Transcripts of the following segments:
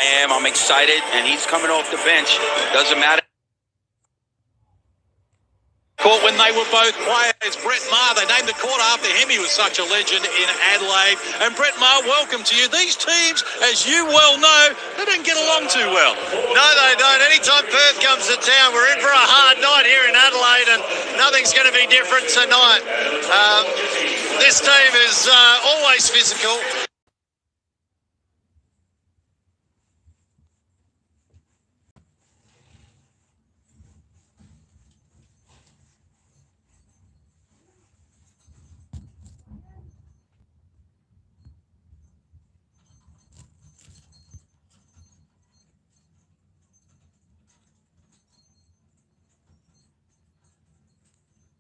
I'm excited, and he's coming off the bench. Doesn't matter. Court when they were both players. Brett Maher, they named the court after him. He was such a legend in Adelaide. And Brett Maher, welcome to you. These teams, as you well know, they don't get along too well. No, they don't. Anytime Perth comes to town, we're in for a hard night here in Adelaide, and nothing's going to be different tonight. This team is always physical.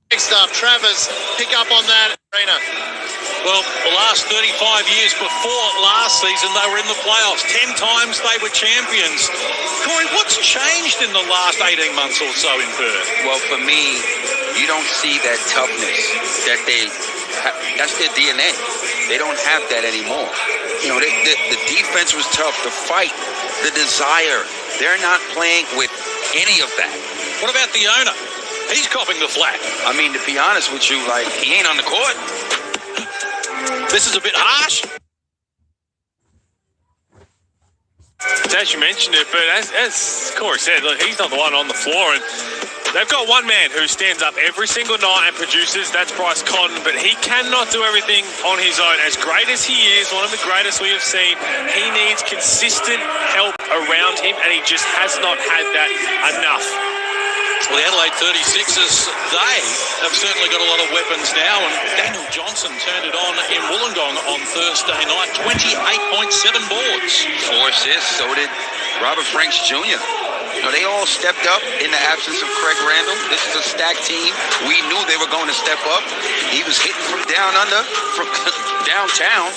Next up, Travers, pick up on that arena. Well, the last 35 years before last season, they were in the playoffs. 10 times they were champions. Corey, what's changed in the last 18 months or so in Perth? Well, for me, you don't see that toughness that that's their DNA. They don't have that anymore. You know, the defense was tough, the fight, the desire. They're not playing with any of that. What about the owner? He's copping the flack. I mean, to be honest with you, like, he ain't on the court. This is a bit harsh. As you mentioned it, but as Corey said, look, he's not the one on the floor, and they've got one man who stands up every single night and produces. That's Bryce Cotton, but he cannot do everything on his own. As great as he is, one of the greatest we have seen, he needs consistent help around him, and he just has not had that enough. Well, the Adelaide 36ers, they have certainly got a lot of weapons now, and Daniel Johnson turned it on in Wollongong on Thursday night, 28.7 boards. 4 assists, so did Robert Franks Jr. You know, they all stepped up in the absence of Craig Randall. This is a stacked team. We knew they were going to step up. He was hitting from down under, from downtown.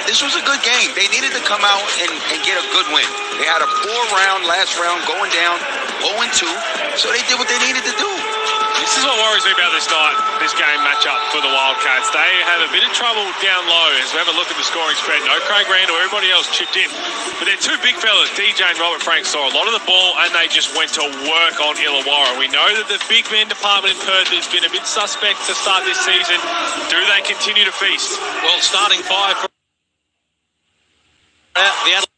This was a good game. They needed to come out and get a good win. They had a poor last round, going down 0-2, so they did what they needed to do. This is what worries me about this game matchup for the Wildcats. They have a bit of trouble down low as we have a look at the scoring spread. No Craig Randall, everybody else chipped in. But they're two big fellas, DJ and Robert Franks, saw a lot of the ball and they just went to work on Illawarra. We know that the big man department in Perth has been a bit suspect to start this season. Do they continue to feast? Well, starting five for the Adelaide.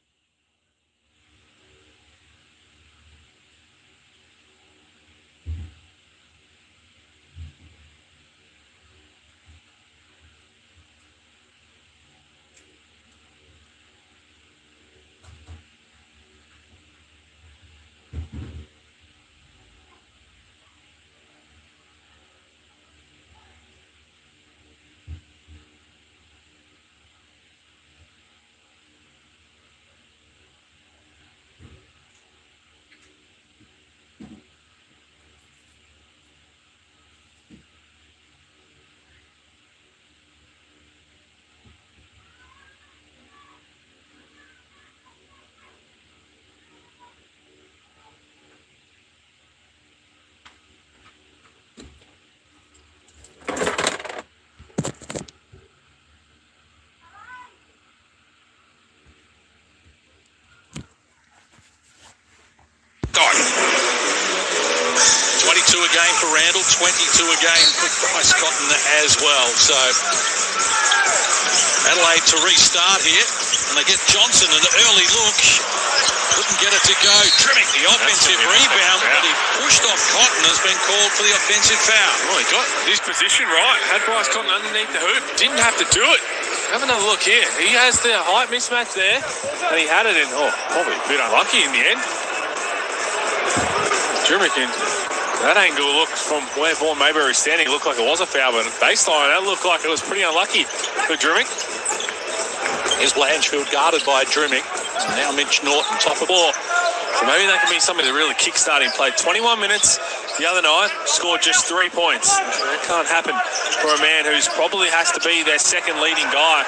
A game for Randall, 22 a game for Bryce Cotton as well. So Adelaide to restart here, and they get Johnson an early look. Couldn't get it to go. Trimmick, the offensive rebound, but he pushed off Cotton, has been called for the offensive foul. Well, he got his position right. Had Bryce Cotton underneath the hoop. Didn't have to do it. Have another look here. He has the height mismatch there, and he had it in, probably a bit unlucky in the end. Trimmick in. That angle looked from where Vaughan Mayberry was standing, looked like it was a foul, but baseline, that looked like it was pretty unlucky for Drimmick. Here's Blanchfield guarded by Drimmick. So now Mitch Norton, top of the ball. So maybe that can be something to really kickstart him. Played 21 minutes the other night, scored just 3 points. That can't happen for a man who's probably has to be their second leading guy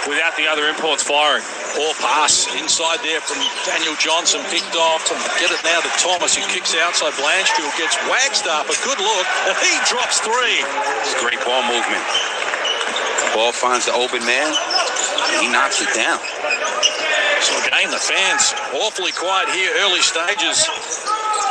without the other imports firing. Poor pass inside there from Daniel Johnson, picked off, and get it now to Thomas, who kicks outside. Blanchfield gets Wagstaff, a good look, and he drops 3. It's great ball movement. Ball finds the open man, and he knocks it down. So again, the fans awfully quiet here, early stages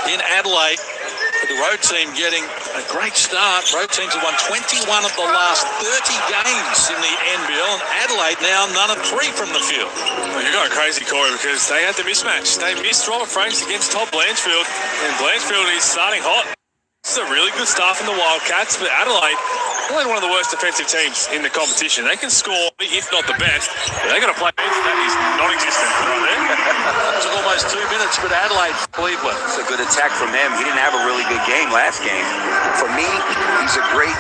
in Adelaide. But the road team getting a great start. Road teams have won 21 of the last 30 games in the NBL, and Adelaide now none of 3 from the field. Well, you're going crazy, Corey, because they had the mismatch. They missed Robert Franks against Todd Blanchfield, and Blanchfield is starting hot. This is a really good start from the Wildcats, but Adelaide one of the worst defensive teams in the competition. They can score, if not the best, but they got to play defense. That is non-existent right there. It took almost 2 minutes, but Adelaide, Cleveland. It's a good attack from him. He didn't have a really good game last game. For me, he's a great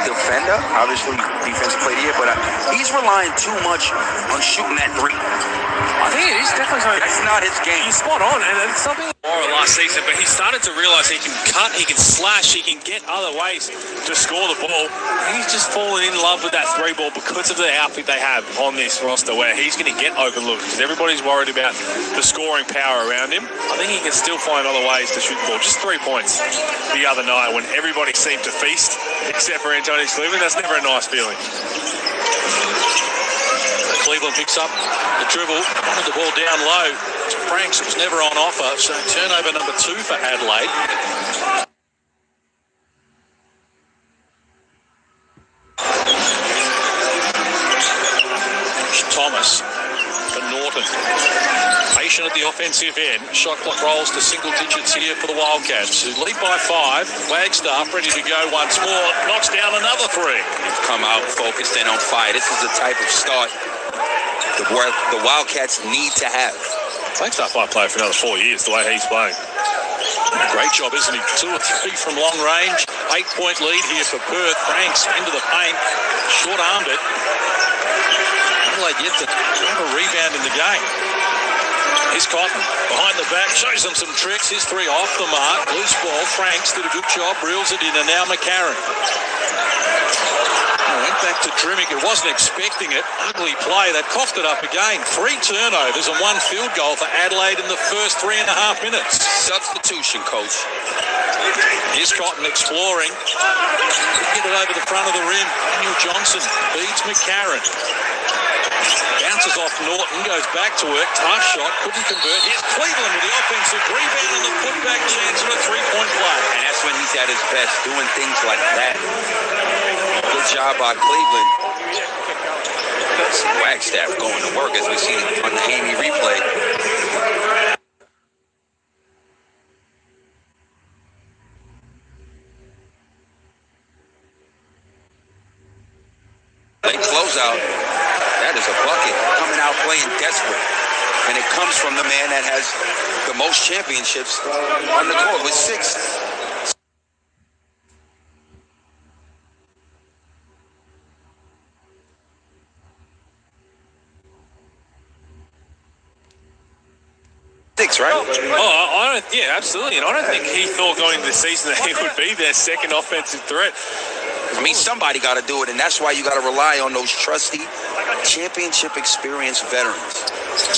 defender. Obviously, defensive player here, but he's relying too much on shooting that 3. I think it is definitely something. That's not his game. He's spot on, and it's something more last season, but he started to realise he can cut, he can slash, he can get other ways to score the ball. He's just fallen in love with that 3 ball because of the outfit they have on this roster, where he's going to get open looks because everybody's worried about the scoring power around him. I think he can still find other ways to shoot the ball. Just 3 points the other night when everybody seemed to feast except for Antonius Cleveland. That's never a nice feeling. Cleveland picks up the dribble, wanted the ball down low. Franks was never on offer, so turnover number 2 for Adelaide. Thomas for Norton. Patient at the offensive end. Shot clock rolls to single digits here for the Wildcats, who lead by 5. Wagstaff ready to go once more. Knocks down another 3. Come out focused and on fire. This is the type of start the Wildcats need to have. Wagstaff might play for another 4 years the way he's playing. Great job, isn't he? 2 or 3 from long range. 8-point lead here for Perth. Franks into the paint. Short-armed it. Adelaide yet to have a rebound in the game. Here's Cotton behind the back, shows them some tricks. His 3 off the mark. Loose ball. Franks did a good job, reels it in, and now McCarron. Went back to Trimmick, who wasn't expecting it. Ugly play. They coughed it up again. 3 turnovers and 1 field goal for Adelaide in the first 3.5 minutes. Substitution, coach. Here's Cotton exploring. Get it over the front of the rim. Daniel Johnson beats McCarron. Bounces off Norton, goes back to work. Tough shot, couldn't convert. Here's Cleveland with the offensive rebound and the putback chance for a 3-point play. And that's when he's at his best, doing things like that. Good job by Cleveland. Wagstaff going to work, as we see on the Amy replay. Late closeout. That is a bucket. Coming out playing desperate. And it comes from the man that has the most championships on the court with 6. Right? Oh, yeah, absolutely. And I don't think he thought going into the season that he would be their second offensive threat. I mean, somebody got to do it, and that's why you got to rely on those trusty, championship experienced veterans.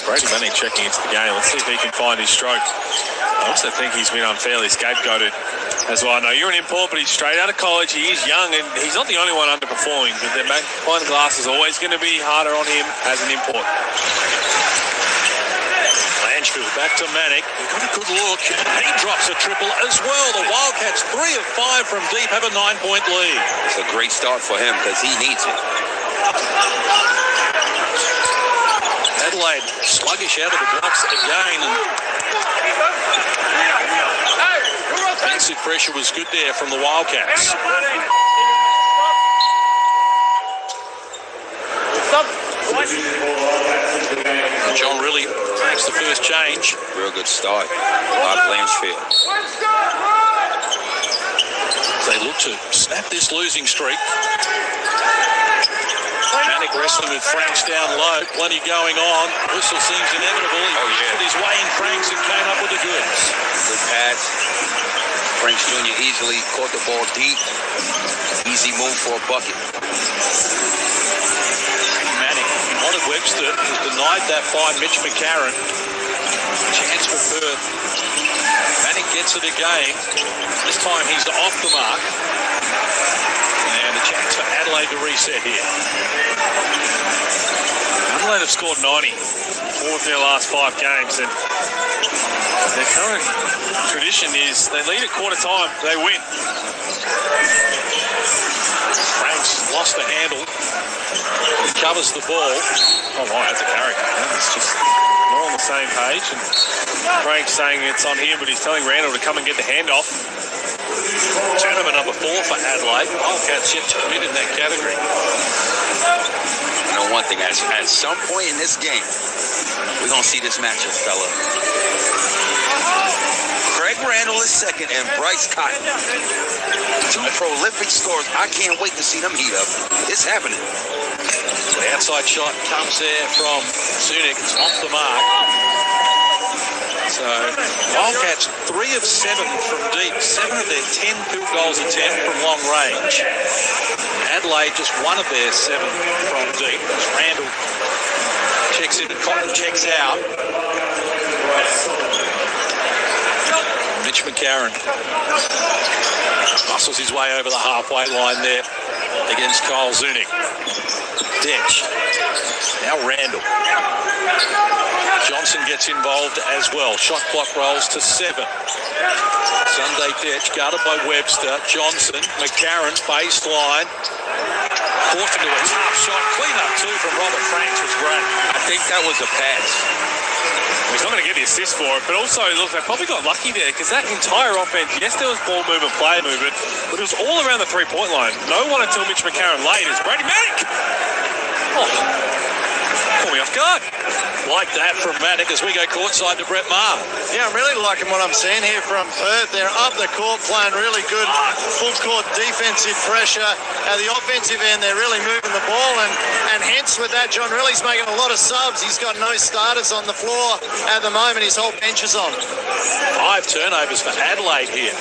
Brady Manning checking into the game. Let's see if he can find his stroke. I also think he's been unfairly scapegoated as well. No, you're an import, but he's straight out of college. He is young, and he's not the only one underperforming. But behind the glass is always going to be harder on him as an import. Blanchfield back to Manick. He got a good look. He drops a triple as well. The Wildcats 3 of 5 from deep have a 9-point lead. It's a great start for him because he needs it. Adelaide sluggish out of the blocks again. And defensive pressure was good there from the Wildcats. John really makes the first change. Real good start by Blanchfield. They look to snap this losing streak. Manick wrestling with Franks down low. Plenty going on. Whistle seems inevitable. He put his way in Franks and came up with the goods. Good pass. Franks Jr. easily caught the ball deep. Easy move for a bucket. Manick wanted Webster. Has denied that by Mitch McCarron. Chance for Perth. Manick gets it again. This time he's off the mark. And a chance for Adelaide to reset here. Adelaide have scored 90 of their last 5 games, and their current tradition is they lead at quarter time, they win. Franks lost the handle. He covers the ball. Oh my, that's a character. It's just not on the same page. And Frank's saying it's on him, but he's telling Randall to come and get the handoff. Turnover number 4 for Adelaide. Wildcats yet to commit in that category. You know one thing, at some point in this game, we're going to see this matchup, fella. Craig Randall is second and Bryce Cotton. 2 prolific scores. I can't wait to see them heat up. It's happening. The outside shot comes there from Zunic. It's off the mark. So Wildcats 3 of 7 from deep. 7 of their 10 field goals attempt from long range. Adelaide just 1 of their 7 from deep. As Randall checks in and Cotton checks out. Mitch McCarron muscles his way over the halfway line there against Kyle Zunic. Detch. Now Randall. Johnson gets involved as well. Shot clock rolls to 7. Sunday Detch guarded by Webster. Johnson, McCarron, baseline. Forced into a tough shot. Clean up too from Robert Franks was great. I think that was a pass. He's not going to get the assist for it, but also, look, they probably got lucky there because that entire offense, yes, there was ball movement, play movement, but it was all around the three-point line. No one until Mitch McCarron late is Brady Manick. Oh, caught me off guard. Like that from Manick as we go courtside to Brett Maher. Yeah, I'm really liking what I'm seeing here from Perth. They're up the court playing really good full court defensive pressure. At the offensive end, they're really moving the ball, and hence with that, John Riley's making a lot of subs. He's got no starters on the floor at the moment. His whole bench is on. 5 turnovers for Adelaide here.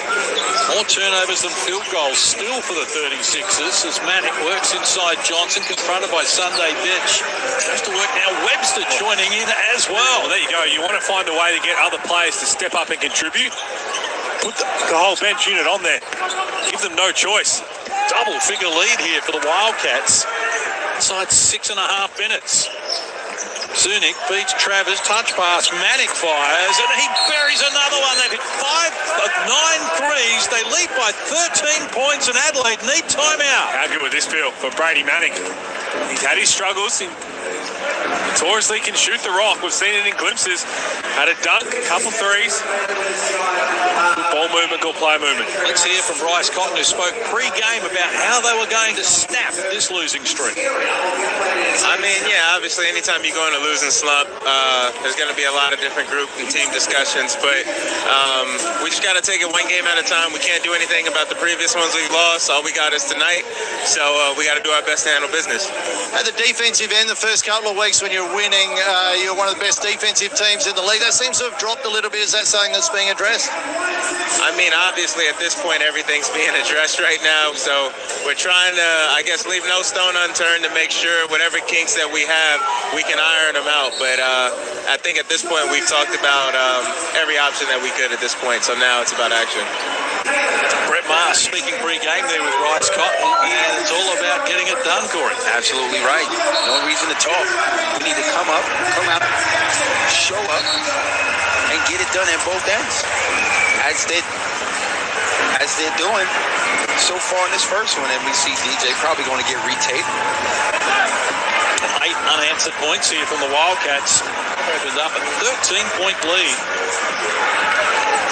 More turnovers than field goals still for the 36ers as Manick works inside Johnson, confronted by Sunday Detch. Has to work now. Webster joining in as well. There you go. You want to find a way to get other players to step up and contribute. Put the whole bench unit on there. Give them no choice. Double figure lead here for the Wildcats. Inside 6.5 minutes. Zunic beats Travers. Touch pass. Manick fires and he buries another one. They've hit 5 of 9 threes. They lead by 13 points and Adelaide need timeout. How good would this feel for Brady Manick? He's had his struggles. He notoriously can shoot the rock. We've seen it in glimpses. Had a dunk, a couple threes. Good ball movement, good play movement. Let's hear from Bryce Cotton, who spoke pre-game about how they were going to snap this losing streak. I mean, yeah, obviously anytime you go in a losing slump, there's going to be a lot of different group and team discussions, but we just got to take it one game at a time. We can't do anything about the previous ones we've lost. All we got is tonight, so we got to do our best to handle business. At the defensive end, the first couple of weeks when you're winning, you're one of the best defensive teams in the league. That seems to have dropped a little bit. Is that something that's being addressed? I mean, obviously at this point, everything's being addressed right now, so we're trying to, I guess, leave no stone unturned to make sure whatever kinks that we have, we can iron them out. But I think at this point, we've talked about every option that we could at this point, so now it's about action. Brett Maher speaking pre-game there with Bryce Cotton, and it's all about getting it done, Corey. Absolutely right. No reason to talk. We need to come out, show up, and get it done at both ends. As they're doing so far in this first one, and we see DJ probably going to get retaped. 8 unanswered points here from the Wildcats. Opens up a 13-point lead.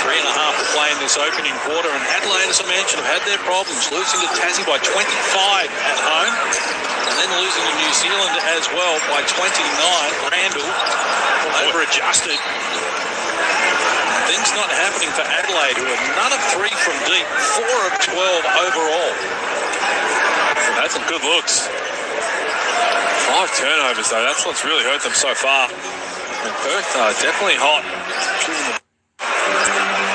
3.5 to play in this opening quarter, and Adelaide, as I mentioned, have had their problems, losing to Tassie by 25 at home, and then losing to New Zealand as well by 29. Randall over-adjusted. Things not happening for Adelaide, who are none of 3 from deep, 4 of 12 overall. That's some good looks. 5 turnovers, though. That's what's really hurt them so far. And Perth are definitely hot.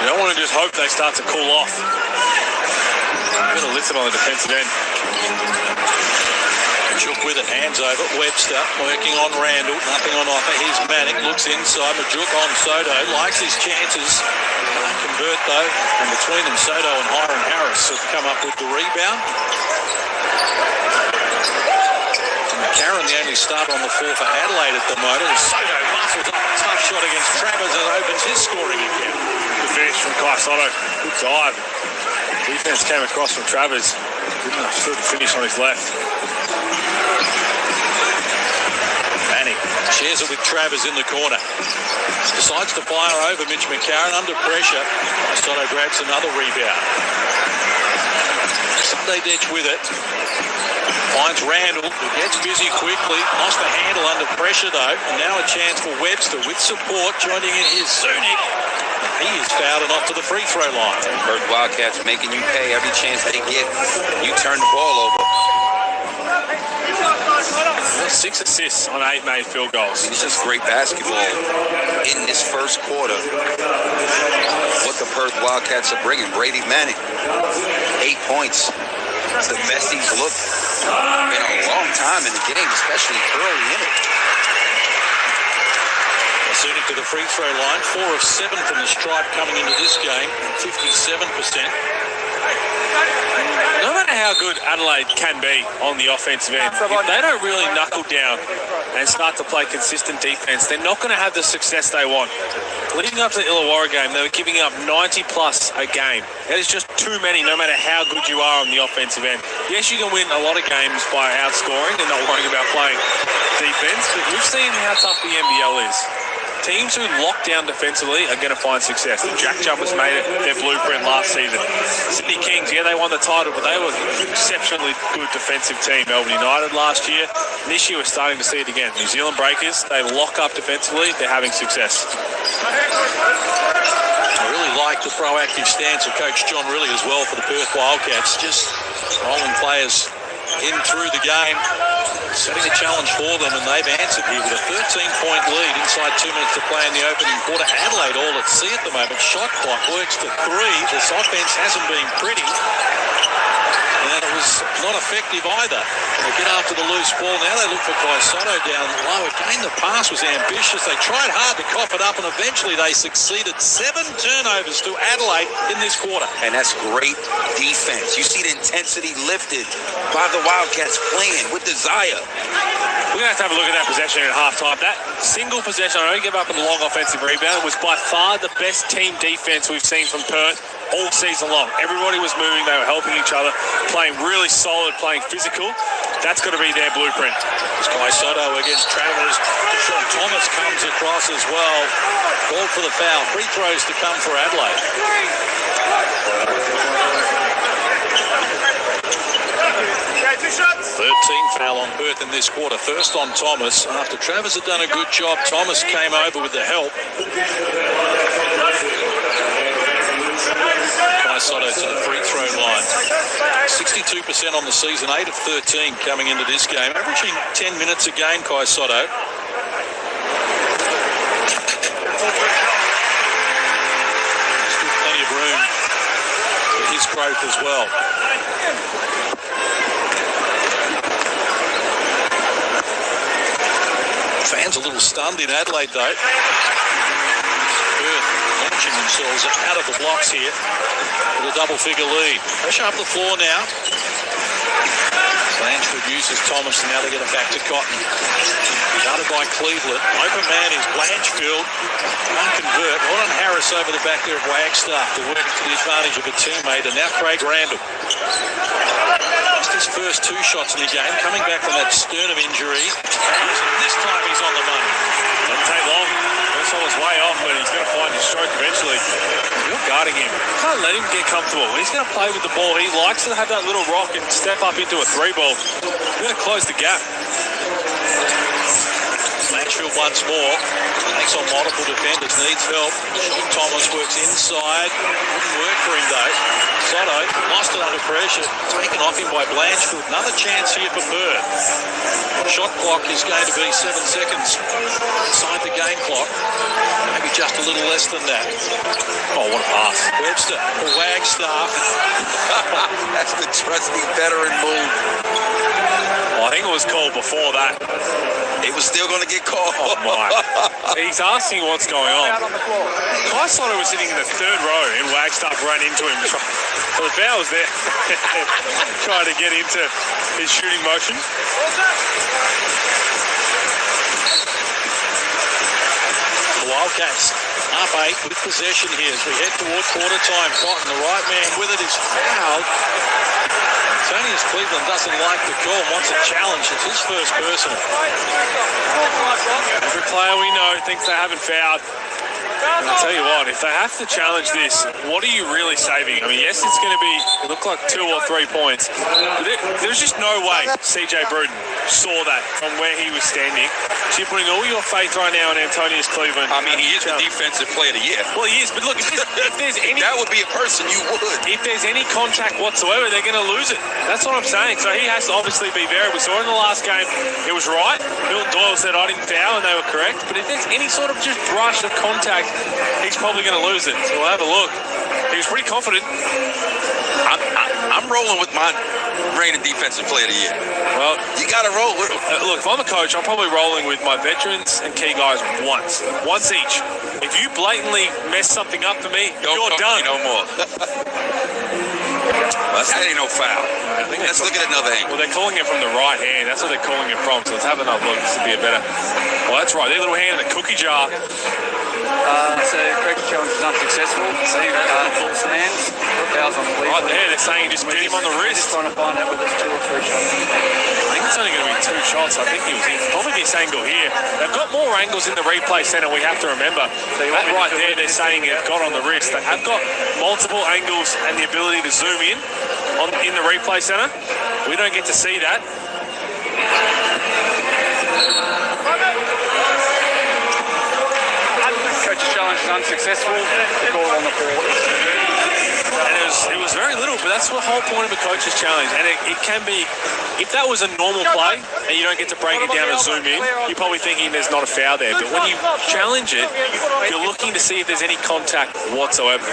You don't want to just hope they start to cool off. You've got to listen on the defensive end. Majuk with it, hands over. Webster working on Randall, nothing on offer. Here's Manick, looks inside. Majuk on Sotto, likes his chances. Can't convert though. And between them, Sotto and Hiram Harris have come up with the rebound. Karen, the only start on the floor for Adelaide at the moment. Sotto muscles up a tough shot against Travers and opens his scoring account. Good finish from Sotto. Good dive. Defense came across from Travers. Didn't still finish on his left. Manning shares it with Travers in the corner. Decides to fire over Mitch McCarron under pressure. Sotto grabs another rebound. Sunday Ditch with it. Finds Randall, who gets busy quickly. Lost the handle under pressure though. And now a chance for Webster with support. Joining in his Zunic. He is fouled and off to the free throw line. Perth Wildcats making you pay every chance they get. You turn the ball over. 6 assists on 8 made field goals. It's just great basketball in this first quarter. What the Perth Wildcats are bringing. Brady Manning, 8 points. It's the best he's looked in a long time in the game, especially early in it. Suiting to the free throw line, 4 of 7 from the stripe coming into this game, 57%. No matter how good Adelaide can be on the offensive end, if they don't really knuckle down and start to play consistent defense, they're not going to have the success they want. Leading up to the Illawarra game, they were giving up 90 plus a game. That is just too many, no matter how good you are on the offensive end. Yes, you can win a lot of games by outscoring and not worrying about playing defense, but we've seen how tough the NBL is. Teams who lock down defensively are going to find success. The Jack Jumpers made it their blueprint last season. Sydney Kings, yeah, they won the title, but they were an exceptionally good defensive team. Melbourne United last year. And this year we're starting to see it again. New Zealand Breakers, they lock up defensively, they're having success. I really like the proactive stance of Coach John Riley as well for the Perth Wildcats. Just rolling players in through the game, setting a challenge for them, and they've answered here with a 13-point lead inside 2 minutes to play in the opening quarter. Adelaide all at sea at the moment. Shot clock works to 3. This offense hasn't been pretty, and it was not effective either. They get after the loose ball. Now they look for Sotto down low. Again, the pass was ambitious. They tried hard to cough it up, and eventually they succeeded. 7 turnovers to Adelaide in this quarter. And that's great defense. You see the intensity lifted by the Wildcats playing with desire. We're going to have a look at that possession at halftime. That single possession, I don't give up on the long offensive rebound, was by far the best team defense we've seen from Perth all season long. Everybody was moving, they were helping each other, playing really solid, playing physical. That's got to be their blueprint. Sotto against Travers. Sean Thomas comes across as well. Called for the foul. Free throws to come for Adelaide. 13 foul on Perth in this quarter. First on Thomas. After Travers had done a good job, Thomas came over with the help. Sotto to the free throw line. 62% on the season, 8 of 13 coming into this game. Averaging 10 minutes a game, Sotto. Still plenty of room for his growth as well. Fans a little stunned in Adelaide though. Perth launching themselves out of the blocks here with a double-figure lead. Pressure up the floor now. Blanchfield uses Thomas, and now they get it back to Cotton. Guarded by Cleveland. Open man is Blanchfield. Can't convert. Ron Harris over the back there of Wagstaff to work to the advantage of a teammate, and now Craig Randall. Just his first 2 shots in the game, coming back from that sternum injury. This time he's on the money. Doesn't take long. That's on his way off, but he's going to find his stroke eventually. You're guarding him. You can't let him get comfortable. He's going to play with the ball. He likes to have that little rock and step up into a 3-ball. He's going to close the gap. Blanchfield once more. Takes on multiple defenders, needs help. Sean Thomas works inside. Wouldn't work for him though. Sotto lost it under pressure. Taken off him by Blanchfield. Another chance here for Perth. Shot clock is going to be 7 seconds inside the game clock. Maybe just a little less than that. Oh, what a pass. Webster for Wagstaff. That's the trusty veteran move. I think it was called before that. It was still going to get called. Oh, my. He's asking what's going on. I thought he was sitting in the third row and Wagstaff ran into him. So the foul was there. Trying to get into his shooting motion. The Wildcats up 8 with possession here as we head toward quarter time. Cotton, the right man with it, is fouled. Antonius Cleveland doesn't like the call, wants a challenge. It's his first personal. Every player we know thinks they haven't fouled. And I'll tell you what, if they have to challenge this, what are you really saving? I mean, yes, it's going to be, it looked like 2 or 3 points. But there's just no way CJ Bruton saw that from where he was standing. So you're putting all your faith right now in Antonius Cleveland. I mean, he is the defensive player of the year. Well, he is, but look, if there's any... That would be a person you would. If there's any contact whatsoever, they're going to lose it. That's what I'm saying. So he has to obviously be there. We saw in the last game, it was right. Milton Doyle said, I didn't foul, and they were correct. But if there's any sort of just brush of contact, he's probably going to lose it. So we'll have a look. He was pretty confident. I'm rolling with my reigning defensive player of the year. Well, you got to roll with him. Look, if I'm a coach, I'm probably rolling with my veterans and key guys once each. If you blatantly mess something up for me, you're done. No more. That ain't no foul. Let's look at another angle. Well, they're calling it from the right hand. That's what they're calling it from. So let's have another look. This would be a better. Well, that's right. Their little hand in the cookie jar. So correct challenge is unsuccessful. See, full stands. Fouls on the lead. Right there, they're saying just get him on the wrist. Just trying to find out whether it's 2 or 3 shots. I think it's only going to be 2 shots. I think he was in probably this angle here. They've got more angles in the replay center, we have to remember. That right there, they're saying it got on the wrist. They have got multiple angles and the ability to zoom in the replay center. We don't get to see that. Coach's challenge is unsuccessful. The call on the board. And it was very little, but that's the whole point of a coach's challenge. And it can be, if that was a normal play and you don't get to break it down and zoom in, you're probably thinking there's not a foul there. But when you challenge it, you're looking to see if there's any contact whatsoever.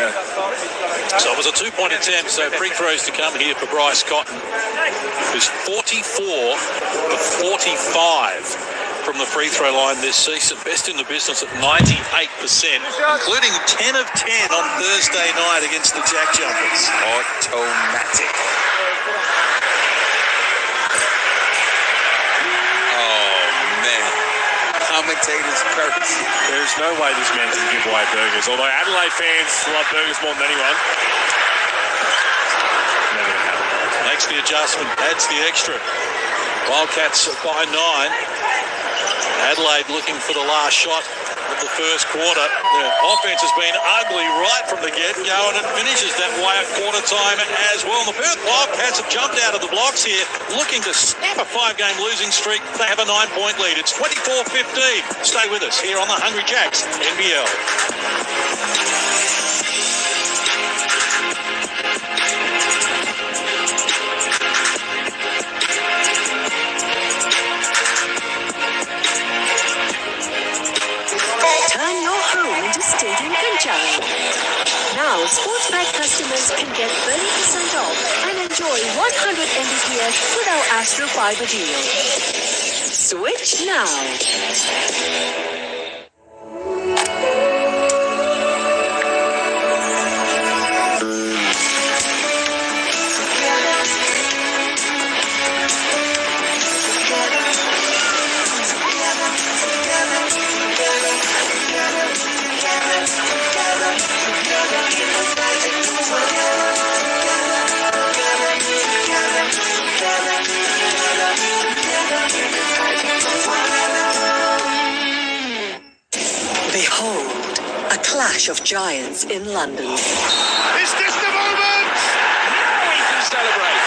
So it was a 2-point attempt, so free throws to come here for Bryce Cotton, who's 44 of 45 from the free throw line this season. Best in the business at 98%, including 10 of 10 on Thursday night against the Jack Jumpers. Automatic. Oh, man. Commentators curse. There's no way this man can give away burgers. Although Adelaide fans love burgers more than anyone. Never going to happen. Makes the adjustment, adds the extra. Wildcats by 9. Adelaide looking for the last shot of the first quarter. The offense has been ugly right from the get-go, and it finishes that way at quarter time as well. And the Perth Wildcats have jumped out of the blocks here, looking to snap a 5-game losing streak. They have a 9-point lead. It's 24-15. Stay with us here on the Hungry Jacks NBL. Turn your home into Stadium Punjab. Now, Sportsbet customers can get 30% off and enjoy 100 Mbps with our Astro Fiber deal. Switch now. Behold, a clash of giants in London. Is this the moment? Now we can celebrate.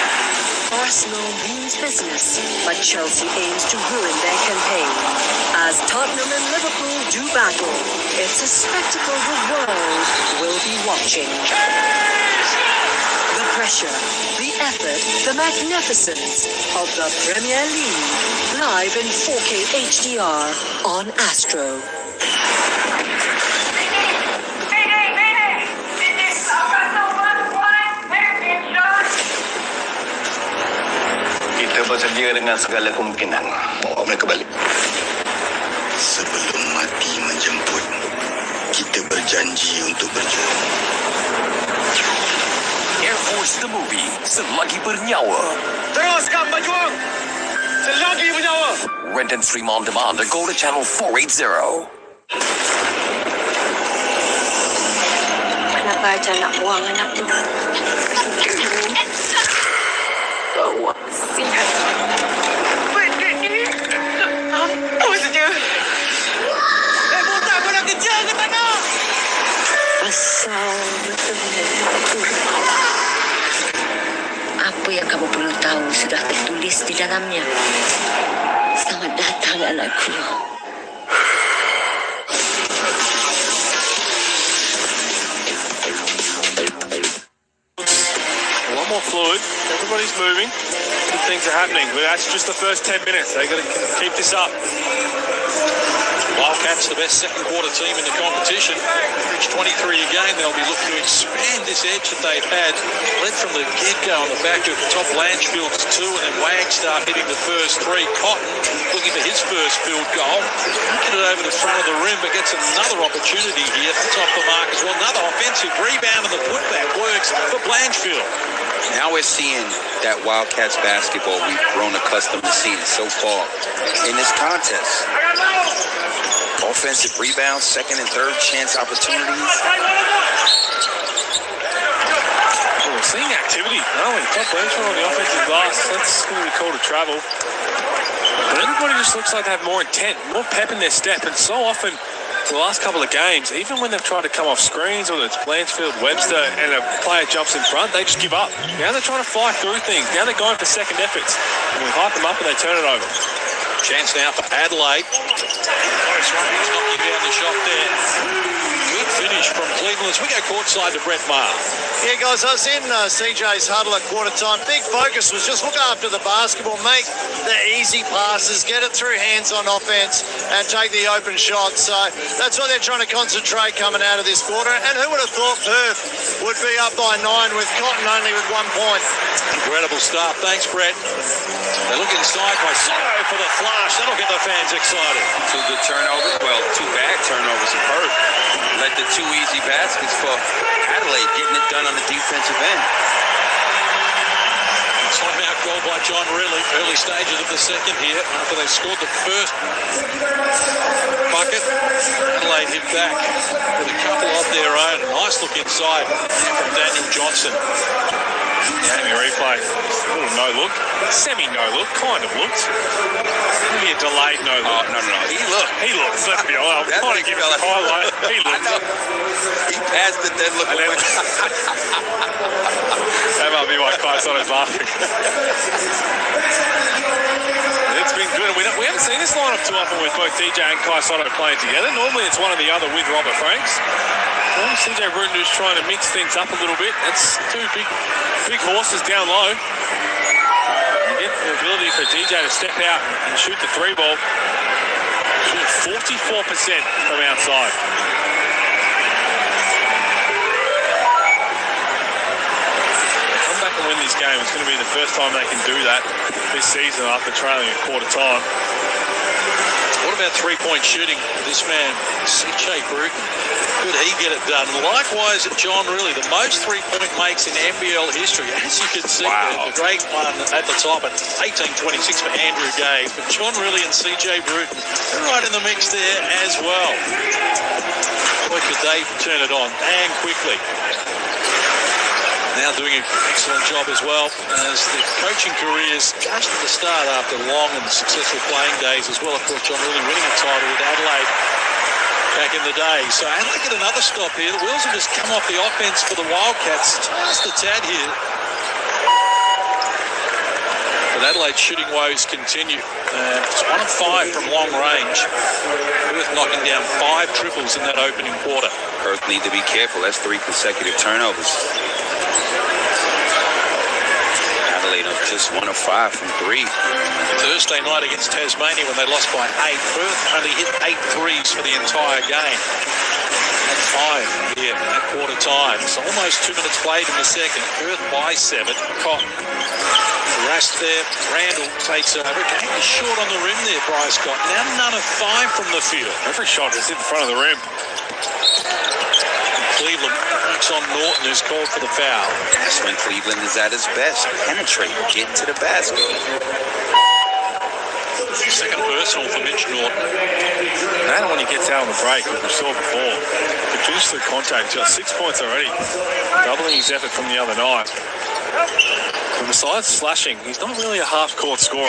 Arsenal means business, but Chelsea aims to ruin their campaign. As Tottenham and Liverpool do battle, it's a spectacle the world will be watching. The pressure, the effort, the magnificence of the Premier League, live in 4K HDR on Astro. bersedia dengan segala kemungkinan. Bawa mereka balik. Sebelum mati menjemput, kita berjanji untuk berjuang. Air Force The Movie, selagi bernyawa. Teruskan berjuang! Selagi bernyawa! Rent and stream on demand at Go to Channel 480. Kenapa Aja nak buang anak tu? Bawa sihat. Benda ni. Apa saja? Botak kau nak kerja ke tak nak? Asal betul. Apa yang kamu perlu tahu sudah tertulis di dalamnya. Selamat datang anakku. A lot more fluid. Everybody's moving. Good things are happening. But that's just the first 10 minutes. They've got to keep this up. Wildcats, the best second quarter team in the competition. Reach 23 a game. They'll be looking to expand this edge that they've had. Led from the get-go on the back of Top Blanchfield's 2 and then Wagstaff hitting the first 3. Cotton looking for his first field goal. Get it over the front of the rim, but gets another opportunity here at the top of the mark as well. Another offensive rebound and the putback works for Blanchfield. Now we're seeing that Wildcats basketball we've grown accustomed to seeing so far in this contest. Offensive rebounds, second and third chance opportunities. Oh, we're seeing activity. No, Top Blanchfield on the offensive glass. That's going to be called a travel. But everybody just looks like they have more intent, more pep in their step. And so often, the last couple of games, even when they've tried to come off screens, whether it's Blanchfield, Webster, and a player jumps in front, they just give up. Now they're trying to fly through things. Now they're going for second efforts. And we hype them up and they turn it over. Chance now for Adelaide. Morris Ryan's knocking down the shot there. Good finish from Cleveland as we go courtside to Brett Maher. Yeah, guys, I was in CJ's huddle at quarter time. Big focus was just look after the basketball, make the easy passes, get it through hands on offense, and take the open shots. So that's what they're trying to concentrate coming out of this quarter. And who would have thought Perth would be up by 9 with Cotton only with 1 point? Incredible start. Thanks, Brett. They look inside by Sotto for the flash. That'll get the fans excited. 2 good turnovers. Well, 2 bad turnovers for Perth. Led to 2 easy baskets for Adelaide, getting it done on the defensive end. Timeout goal by John Riley. Early stages of the second here. After they scored the first bucket, Adelaide hit back with a couple of their own. Nice look inside from Daniel Johnson. Jamie replay. A little no look. Semi-no look. Kind of looked. Maybe a delayed no look. Oh, no. He looked. He looked. Let's be honest. I'm trying to give it a highlight. He looked. He passed it, then looked away. That might be why Kai Sotto's laughing. It's been good. We haven't seen this lineup too often with both DJ and Kai Sotto playing together. Normally it's one or the other with Robert Franks. Well, CJ Bruton is trying to mix things up a little bit. That's 2 big horses down low. You get the ability for DJ to step out and shoot the 3 ball. Shoot 44% from outside. Come back and win this game. It's going to be the first time they can do that this season after trailing at quarter time. What about 3-point shooting? This man, CJ Bruton, could he get it done? Likewise, John Riley, the most 3-point makes in NBL history. As you can see, the great one at the top at 18-26 for Andrew Gaze. But John Riley and CJ Bruton are right in the mix there as well. Boy, could they turn it on and quickly. Now doing an excellent job as well as the coaching careers just at the start after long and successful playing days as well. Of course, John Riley winning a title with Adelaide back in the day. So Adelaide get another stop here. The wheels have just come off the offense for the Wildcats just a tad here. But Adelaide's shooting woes continue. It's 1 of 5 from long range. Perth knocking down 5 triples in that opening quarter. Perth need to be careful. That's 3 consecutive turnovers. Adelaide just 1 of 5 from 3. Thursday night against Tasmania when they lost by 8. Perth only hit 8 threes for the entire game. 5 here at quarter time. So almost 2 minutes played in the second. Perth by 7. Cotton. Rest there. Randall takes over. Came short on the rim there, Bryce Cotton. Now none of 5 from the field. Every shot is in front of the rim. Cleveland looks on Norton, who's called for the foul. That's when Cleveland is at his best. Penetrate, get to the basket. Second personal for Mitch Norton. Now when he gets out on the break, as we saw before, he finished through contact, just 6 points already, doubling his effort from the other night. But besides slashing, he's not really a half-court scorer.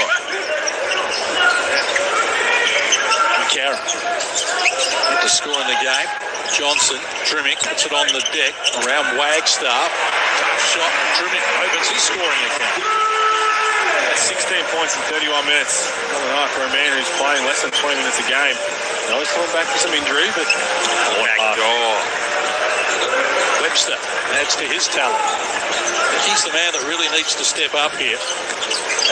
McCarron with the score in the game. Johnson, Trimmick puts it on the deck around Wagstaff. Shot, Trimmick opens his scoring account. 16 points in 31 minutes. Another night for a man who's playing less than 20 minutes a game. Now he's coming back from some injury, but Backdoor. Webster adds to his talent. He's the man that really needs to step up here.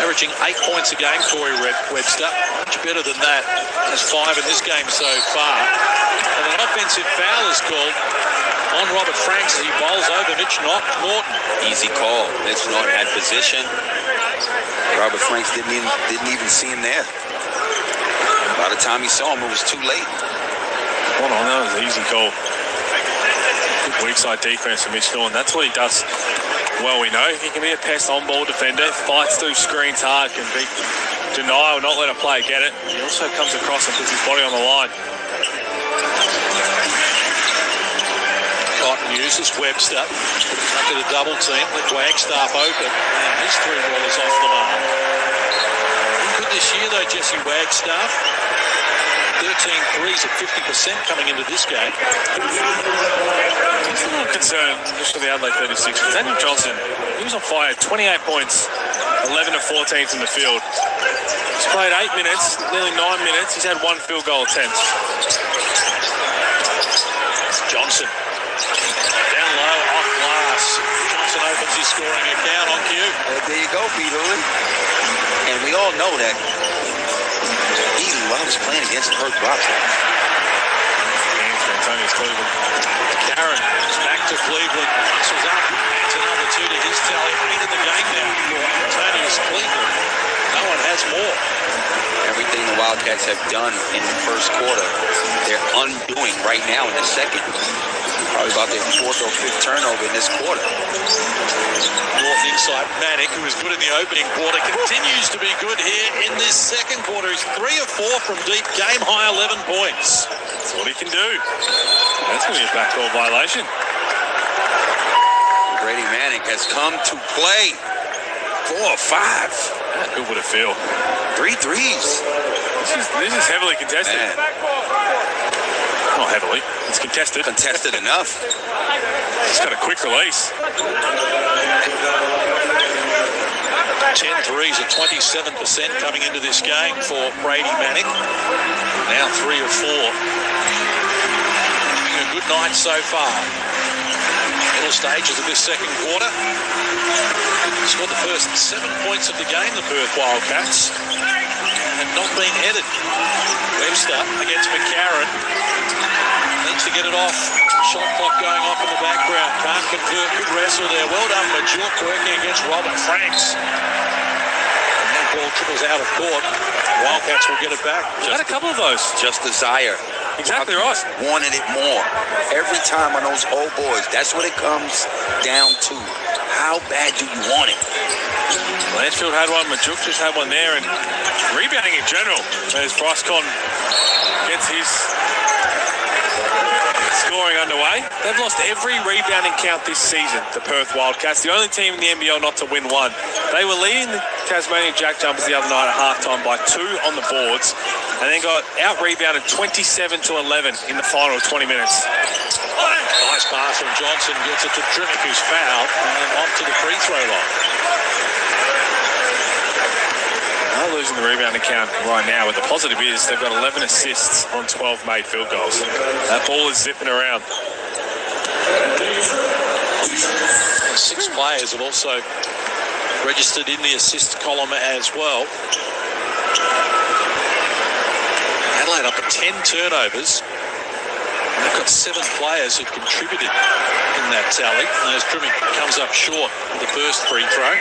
Averaging 8 points a game, Corey Webster. Much better than that. Has 5 in this game so far. And an offensive foul is called on Robert Franks as he bowls over Mitch Norton. Easy call. Mitch Norton had position. Robert Franks didn't even see him there. By the time he saw him, it was too late. hold on, that was an easy call. Good weak side defense from Mitch Norton. That's what he does well, we know. He can be a pest on-ball defender, fights through screens hard, can beat denial, not let a player get it. He also comes across and puts his body on the line. Cotton uses Webster under the double team, let Wagstaff open, and his 3 ball is off the mark. Good this year though, Jesse Wagstaff. 13 threes at 50% coming into this game. It's a little concern just for the Adelaide 36. Daniel Johnson, he was on fire, 28 points, 11 of 14 from the field. He's played 8 minutes, nearly 9 minutes. He's had 1 field goal attempt. Johnson down low, off glass. Johnson opens his scoring account on cue. There you go, Pete Hooley. And we all know that he loves playing against Perth Boxer. Antonius Cleveland. Karen back to Cleveland. Muscles up. Adds another 2 to his tally. 8 in the game now for Antonius Cleveland. No one has more. Everything the Wildcats have done in the first quarter, they're undoing right now in the second. Probably about their 4th or 5th turnover in this quarter. Norton inside Manick, who was good in the opening quarter, continues to be good here in this second quarter. He's 3 of 4 from deep, game high 11 points. That's what he can do. That's going to be a backdoor violation. Grady Manick has come to play. 4 or 5. How good would it feel? 3 threes. This is heavily contested. Man. Not heavily. It's contested. Contested enough. He's got a quick release. 10 threes at 27% coming into this game for Brady Manick. Now 3 of 4. Having a good night so far. Middle stages of this second quarter. Scored the first 7 points of the game, the Perth Wildcats. And not been headed. Webster against McCarron. Needs to get it off. Shot clock going off in the background. Can't convert. Good wrestle there. Well done, Majuk working against Robert Franks. And that ball triples out of court. Wildcats will get it back. Had a couple of those. Just desire. Exactly right. Wanted it more. Every time on those old boys, that's what it comes down to. How bad do you want it? Lanchfield had one, Majuk just had one there, and rebounding in general. As Bryce Cotton gets his scoring underway. They've lost every rebounding count this season, the Perth Wildcats. The only team in the NBL not to win one. They were leading the Tasmanian Jack Jumpers the other night at halftime by 2 on the boards, and then got out-rebounded 27-11 in the final 20 minutes. Nice pass from Johnson. Gets it to Trimmick, who's fouled, and off to the free throw line. They're losing the rebounding count right now, but the positive is they've got 11 assists on 12 made field goals. That ball is zipping around. 6 players have also registered in the assist column as well. Adelaide up at 10 turnovers. They've got 7 players who've contributed in that tally. As Trimmick comes up short with the first free throw.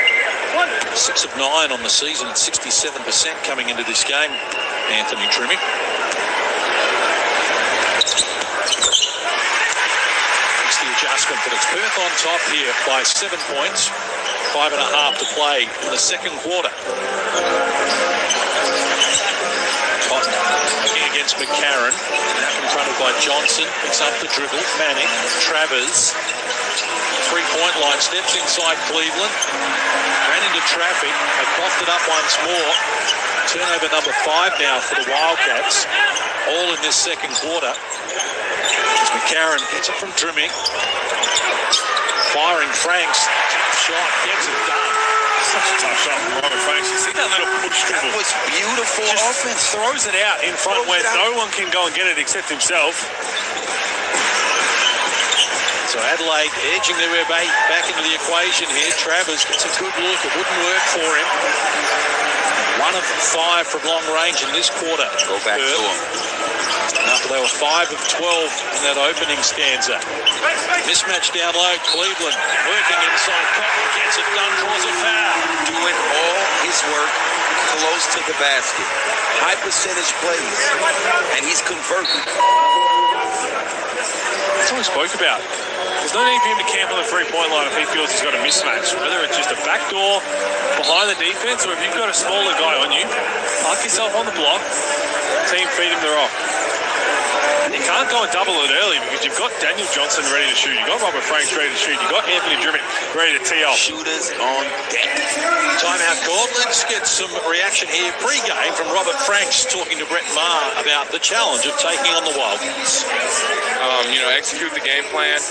6 of 9 on the season at 67% coming into this game, Anthony Trimmick. It's the adjustment, but it's Perth on top here by 7 points. 5.5 to play in the second quarter. Cotton looking against McCarron. Now confronted by Johnson. Picks up the dribble. Manning. Travers. 3-point line. Steps inside Cleveland. Ran into traffic. They coughed it up once more. Turnover number 5 now for the Wildcats. All in this second quarter. As McCarron gets it from Trimmick. Firing Franks. Shot. Gets it done. Such a tough shot from Robert Franks. You see that little push dribble? That was beautiful offense. Throws it out in front where no one can go and get it except himself. So Adelaide edging their way back into the equation here. Travers gets a good look. It wouldn't work for him. 1 of 5 from long range in this quarter. Go back to him. After they were 5 of 12 in that opening stanza. Mismatch down low. Cleveland working inside. Cotton gets it done. Draws a foul. Doing all his work close to the basket. High percentage plays. And he's converting. That's what we spoke about. There's no need for him to camp on the 3-point line if he feels he's got a mismatch. Whether it's just a backdoor behind the defense or if you've got a smaller guy on you, park yourself on the block, team feed him the rock. You can't go and double it early because you've got Daniel Johnson ready to shoot. You've got Robert Franks ready to shoot. You've got Anthony Trimmick ready to tee off. Shooters on deck. Timeout called. Let's get some reaction here pre-game from Robert Franks talking to Brett Maher about the challenge of taking on the Wildcats. Execute the game plan.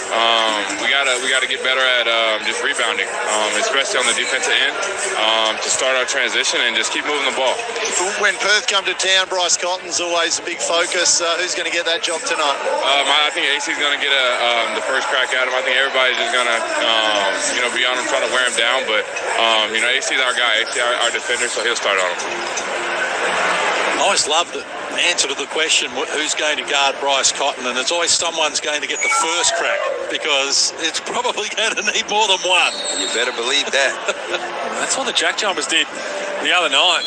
We gotta get better at just rebounding, especially on the defensive end, to start our transition and just keep moving the ball. When Perth come to town, Bryce Cotton's always a big focus. Who's going to get that job tonight? I think AC's going to get the first crack at him. I think everybody's just going to, be on him, trying to wear him down. But, AC's our guy. AC our defender, so he'll start on him. I always love the answer to the question, who's going to guard Bryce Cotton? And it's always someone's going to get the first crack because it's probably going to need more than one. You better believe that. That's what the Jack Jumpers did the other night.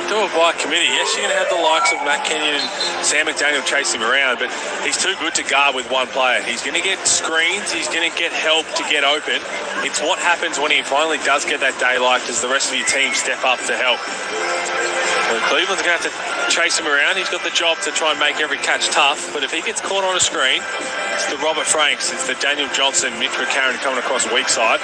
Do it by committee. Yes, you're going to have the likes of Matt Kenyon and Sam McDaniel chase him around, but he's too good to guard with one player. He's going to get screens. He's going to get help to get open. It's what happens when he finally does get that daylight. Does the rest of your team step up to help? So Cleveland's going to have to chase him around. He's got the job to try and make every catch tough, but if he gets caught on a screen, it's the Robert Franks, it's the Daniel Johnson, Mitch McCarron coming across weak side,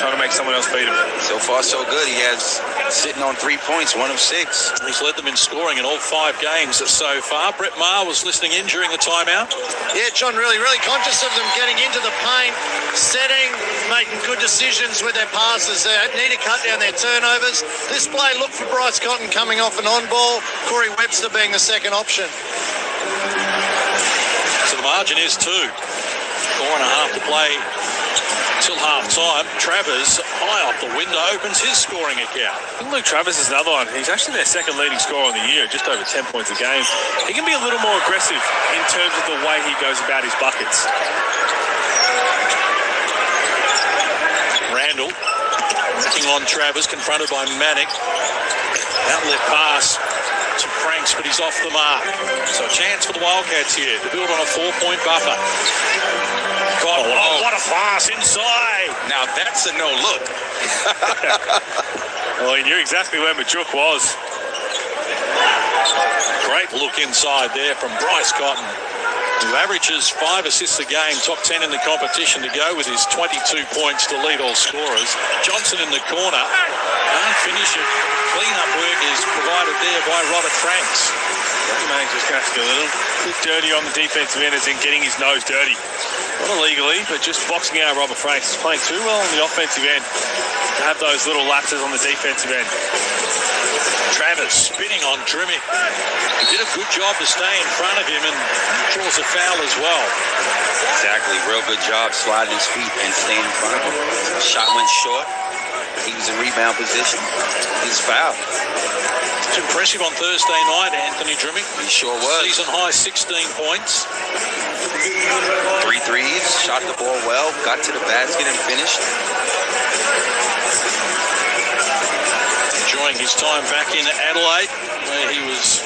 trying to make someone else beat him. So far, so good. He has sitting on 3 points, 1 of 6. He's led them in scoring in all 5 games so far. Brett Maher was listening in during the timeout. Yeah, John, really conscious of them getting into the paint, setting, making good decisions with their passes. They need to cut down their turnovers. This play, look for Bryce Cotton coming off an on-ball, Corey Webster being the second option. So the margin is 2. 4.5 to play till half-time. Travers, high off the window, opens his scoring account. Luke Travers is another one. He's actually their second leading scorer in the year, just over 10 points a game. He can be a little more aggressive in terms of the way he goes about his buckets. Randall working on Travers, confronted by Manick. Outlet pass to Franks, but he's off the mark. So a chance for the Wildcats here to build on a 4-point buffer. What a pass inside. Now that's a no-look. Well, he knew exactly where Majuk was. Great look inside there from Bryce Cotton, who averages 5 assists a game, top 10 in the competition to go with his 22 points to lead all scorers. Johnson in the corner. Can't finish it. Clean-up work is provided there by Robert Franks. Manning just going to get a little bit dirty on the defensive end, as in getting his nose dirty. Not illegally, but just boxing out Robert Franks. He's playing too well on the offensive end to have those little lapses on the defensive end. Travers spinning on Trimmick. He did a good job to stay in front of him and draws a foul as well. Exactly. Real good job sliding his feet and staying in front of him. Shot went short. He was in rebound position. He's fouled. It's impressive on Thursday night, Anthony Drimmick. He sure was. Season high 16 points. 3 threes, shot the ball well, got to the basket and finished. Enjoying his time back in Adelaide, where he was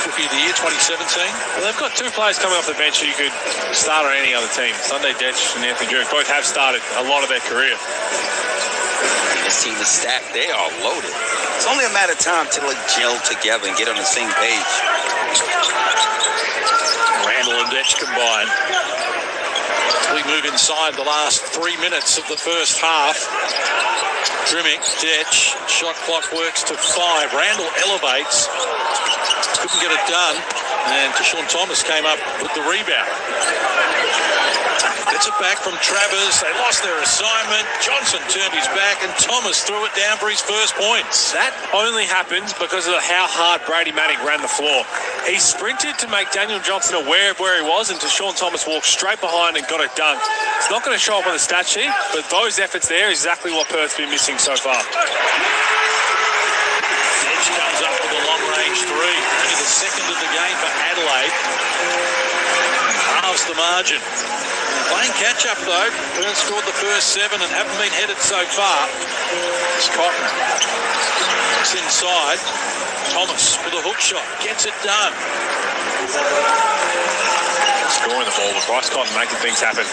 Rookie of the Year 2017. Well, they've got two players coming off the bench who you could start on any other team. Sunday Detch and Anthony Drimmick both have started a lot of their career. This team is stacked. They are loaded. It's only a matter of time till they gel together and get on the same page. Randall and Detch combined. We move inside the last 3 minutes of the first half. Drimmick, Detch, shot clock works to 5. Randall elevates. Couldn't get it done. And Deshaun Thomas came up with the rebound. Gets it back from Travers. They lost their assignment. Johnson turned his back and Thomas threw it down for his first points. That only happens because of how hard Brady Manning ran the floor. He sprinted to make Daniel Johnson aware of where he was, and Deshaun Thomas walked straight behind and got it done. It's not going to show up on the stat sheet, but those efforts there is exactly what Perth's been missing so far. Edge comes up with a long-range three. Only the second of the game for Adelaide. Halves the margin. Playing catch-up, though. Perth scored the first 7 and haven't been headed so far. It's Cotton. It's inside. Thomas with a hook shot. Gets it done. Scoring the ball with Bryce Cotton making things happen.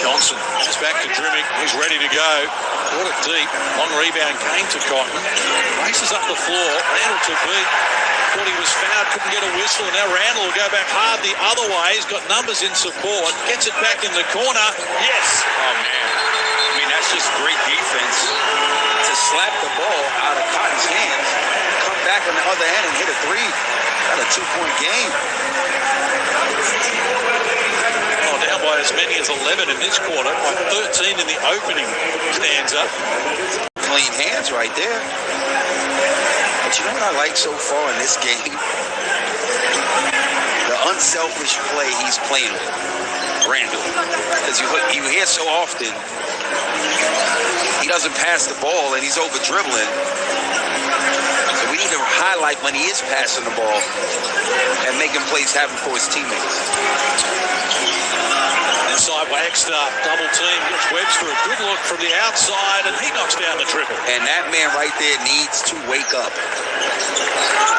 Johnson is back to Drimmick. He's ready to go. What a deep. Long rebound came to Cotton. Races up the floor. Randall to beat. Thought he was fouled, couldn't get a whistle. Now Randall will go back hard the other way. He's got numbers in support. Gets it back in the corner. Yes. Oh, man. I mean, that's just great defense. To slap the ball out of Cotton's hands, come back on the other end and hit a three. Got a 2-point game. Oh, down by as many as 11 in this quarter. By 13 in the opening stanza. Clean hands right there. But you know what I like so far in this game? The unselfish play he's playing with, Randall. Because you hear so often, he doesn't pass the ball and he's over dribbling. So we need to highlight when he is passing the ball and making plays happen for his teammates. Inside by Extar, double team. Gets Webster a good look from the outside, and he knocks down the triple. And that man right there needs to wake up.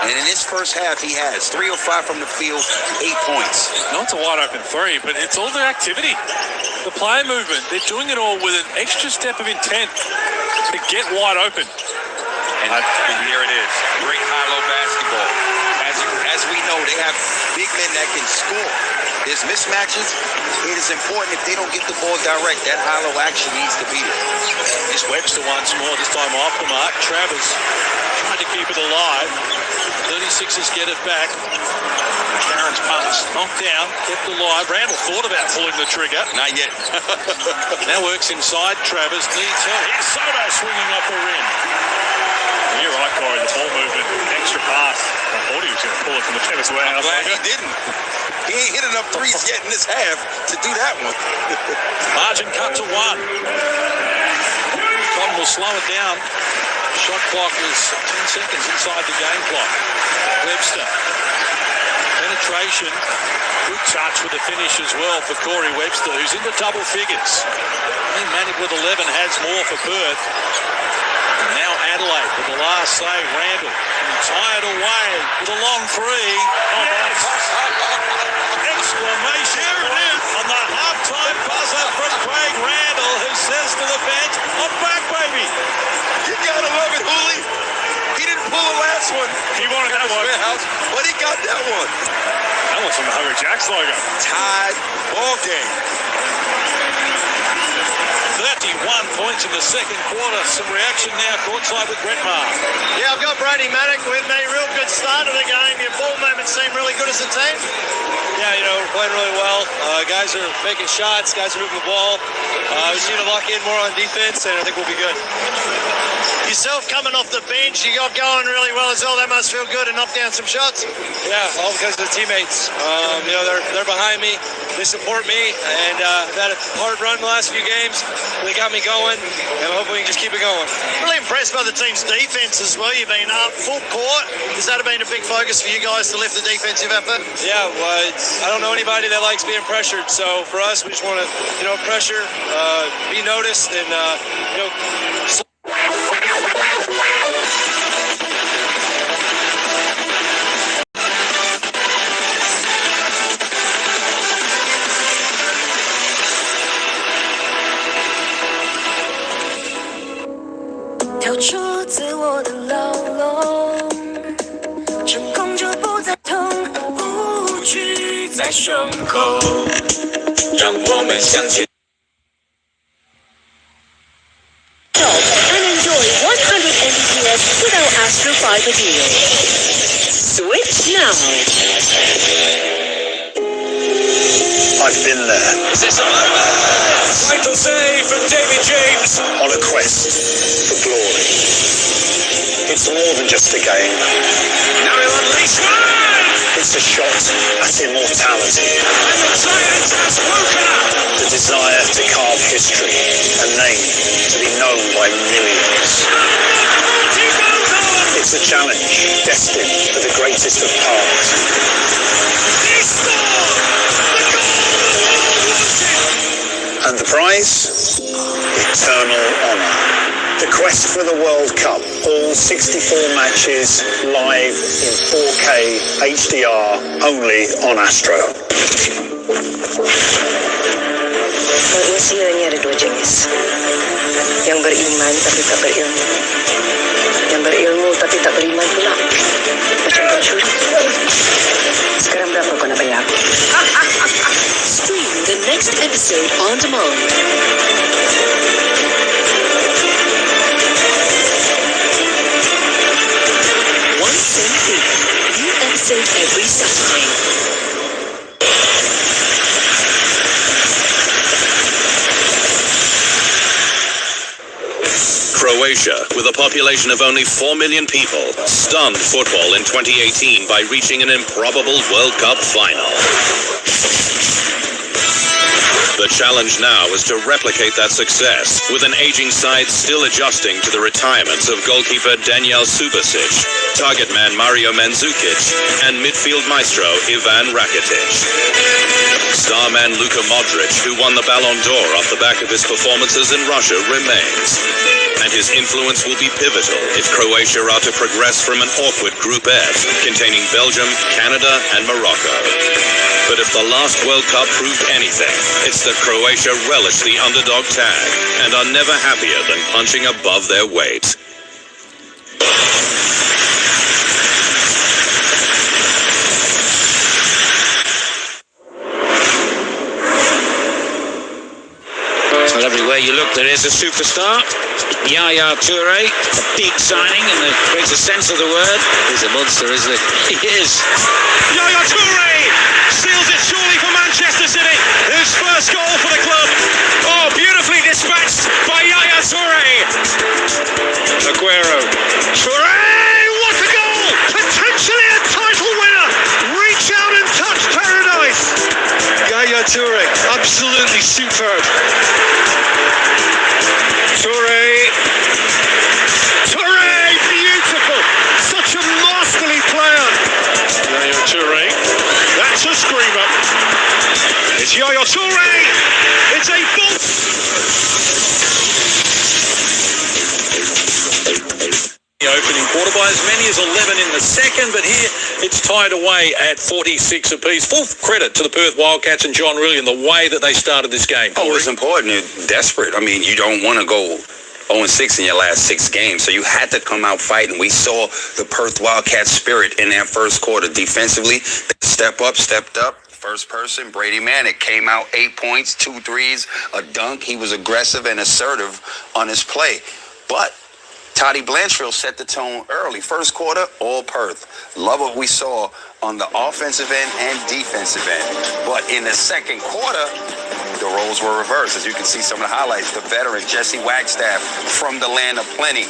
And in this first half, he has 3 of 5 from the field, 8 points. Not a wide open three, but it's all their activity. The player movement, they're doing it all with an extra step of intent to get wide open. And here it is. Great high-low basketball. As we know, they have big men that can score. There's mismatches. It is important if they don't get the ball direct, that high-low action needs to be there. It's Webster once more, this time off the mark. Travers trying to keep it alive. 36ers get it back. Sharon's pass knocked down, kept alive. Randall thought about pulling the trigger. Not yet. Now works inside. Travers needs help. Here's Sotto swinging off the rim. You're right, Corey, the ball movement, extra pass. I thought he was going to pull it from the tennis warehouse. I'm glad he didn't. He ain't hit enough threes yet in this half to do that one. Margin cut to 1. Cotton will slow it down. Shot clock is 10 seconds inside the game clock. Webster. Penetration. Good touch with the finish as well for Corey Webster, who's into double figures. I think Manic with 11 has more for Perth. And now Adelaide with the last save. Randall tie it away with a long three. Oh, yes. Exclamation on the halftime buzzer from Craig Randall, who says to the bench, "I'm back, baby." You gotta love it, Hooley. He didn't pull the last one. He wanted that one. But he got that one. That was from the Hungry Jacks logo. Tied ball game. 31 points in the second quarter. Some reaction now courtside with Brett Maher. Yeah, I've got Brady Maddock with me. Real good start of the game. Your ball movements seem really good as a team. Yeah, we're playing really well. Guys are making shots. Guys are moving the ball. We just need to lock in more on defense, and I think we'll be good. Yourself coming off the bench, you got going really well as well. That must feel good to knock down some shots. Yeah, all because of the teammates. They're behind me. They support me, and I've had a hard run the last few games. They got me going, and hopefully we can just keep it going. Really impressed by the team's defense as well. You've been up full court. Has that been a big focus for you guys to lift the defensive effort? Yeah, well, I don't know anybody that likes being pressured. So for us, we just want to, pressure, be noticed, and跳出自我的牢笼，成功就不再痛，无惧在胸口，让我们向前。And enjoy 100 Mbps with our Astro Fiber deal. Switch now. I've been there. Is this a moment? Vital save from David James. On a quest for glory. It's more than just a game. Now he'll unleash one. It's a shot at immortality. And the Giants has woken up. The desire to carve history, a name to be known by millions. It's a challenge destined for the greatest of parts. And the prize? Eternal honour. The quest for the World Cup. All 64 matches live in 4K HDR only on Astro. Manusia ini ada dua jenis. Yang beriman tapi tak berilmu. Yang berilmu tapi tak beriman pula. Macam pencuri. Sekarang berapa kau nak bayar? Stream the next episode on demand. $1 fee. New episode every Saturday. Croatia, with a population of only 4 million people, stunned football in 2018 by reaching an improbable World Cup final. The challenge now is to replicate that success, with an aging side still adjusting to the retirements of goalkeeper Daniel Subasic, target man Mario Mandzukic, and midfield maestro Ivan Rakitic. Starman Luka Modric, who won the Ballon d'Or off the back of his performances in Russia, remains. And his influence will be pivotal if Croatia are to progress from an awkward Group F, containing Belgium, Canada, and Morocco. But if the last World Cup proved anything, it's that Croatia relish the underdog tag and are never happier than punching above their weight. Well, everywhere you look, there is a superstar. Yaya Toure, a big signing in the greatest sense of the word. He's a monster, isn't he? He is. Yaya Toure seals it surely for Manchester City. His first goal for the club. Oh, beautifully dispatched by Yaya Toure. Aguero. Toure! What a goal! Potentially a title winner. Reach out and touch paradise. Yaya Toure, absolutely superb. Toure, beautiful. Such a masterly player. Yaya Toure, that's a screamer. It's Yaya Toure. It's a ball. The opening quarter by as many as 11 in the second, but here it's tied away at 46 apiece. Full credit to the Perth Wildcats and John Riley in the way that they started this game. Oh, it's important. You're desperate. I mean, you don't want to go 0-6 in your last 6 games, so you had to come out fighting. We saw the Perth Wildcats spirit in that first quarter. Defensively, they stepped up, First person, Brady Manick came out 8 points, 2 threes, a dunk. He was aggressive and assertive on his play. But Toddy Blanchfield set the tone early. First quarter, all Perth. Love what we saw on the offensive end and defensive end. But in the second quarter, the roles were reversed. As you can see some of the highlights, the veteran Jesse Wagstaff from the land of plenty.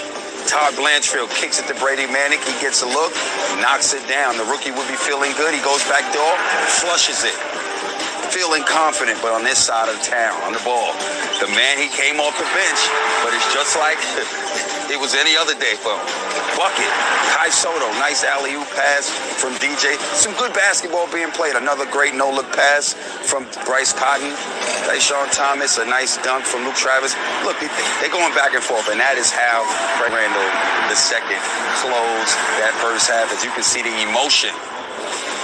Todd Blanchfield kicks it to Brady Manick. He gets a look, knocks it down. The rookie would be feeling good. He goes back door, flushes it. Feeling confident, but on this side of town, on the ball. The man, he came off the bench, but it's just like it was any other day for him. Bucket. Kai Sotto, nice alley-oop pass from DJ. Some good basketball being played. Another great no-look pass from Bryce Cotton. Sean Thomas, a nice dunk from Luke Travis. Look, they're going back and forth, and that is how Craig Randall II closed that first half. As you can see the emotion,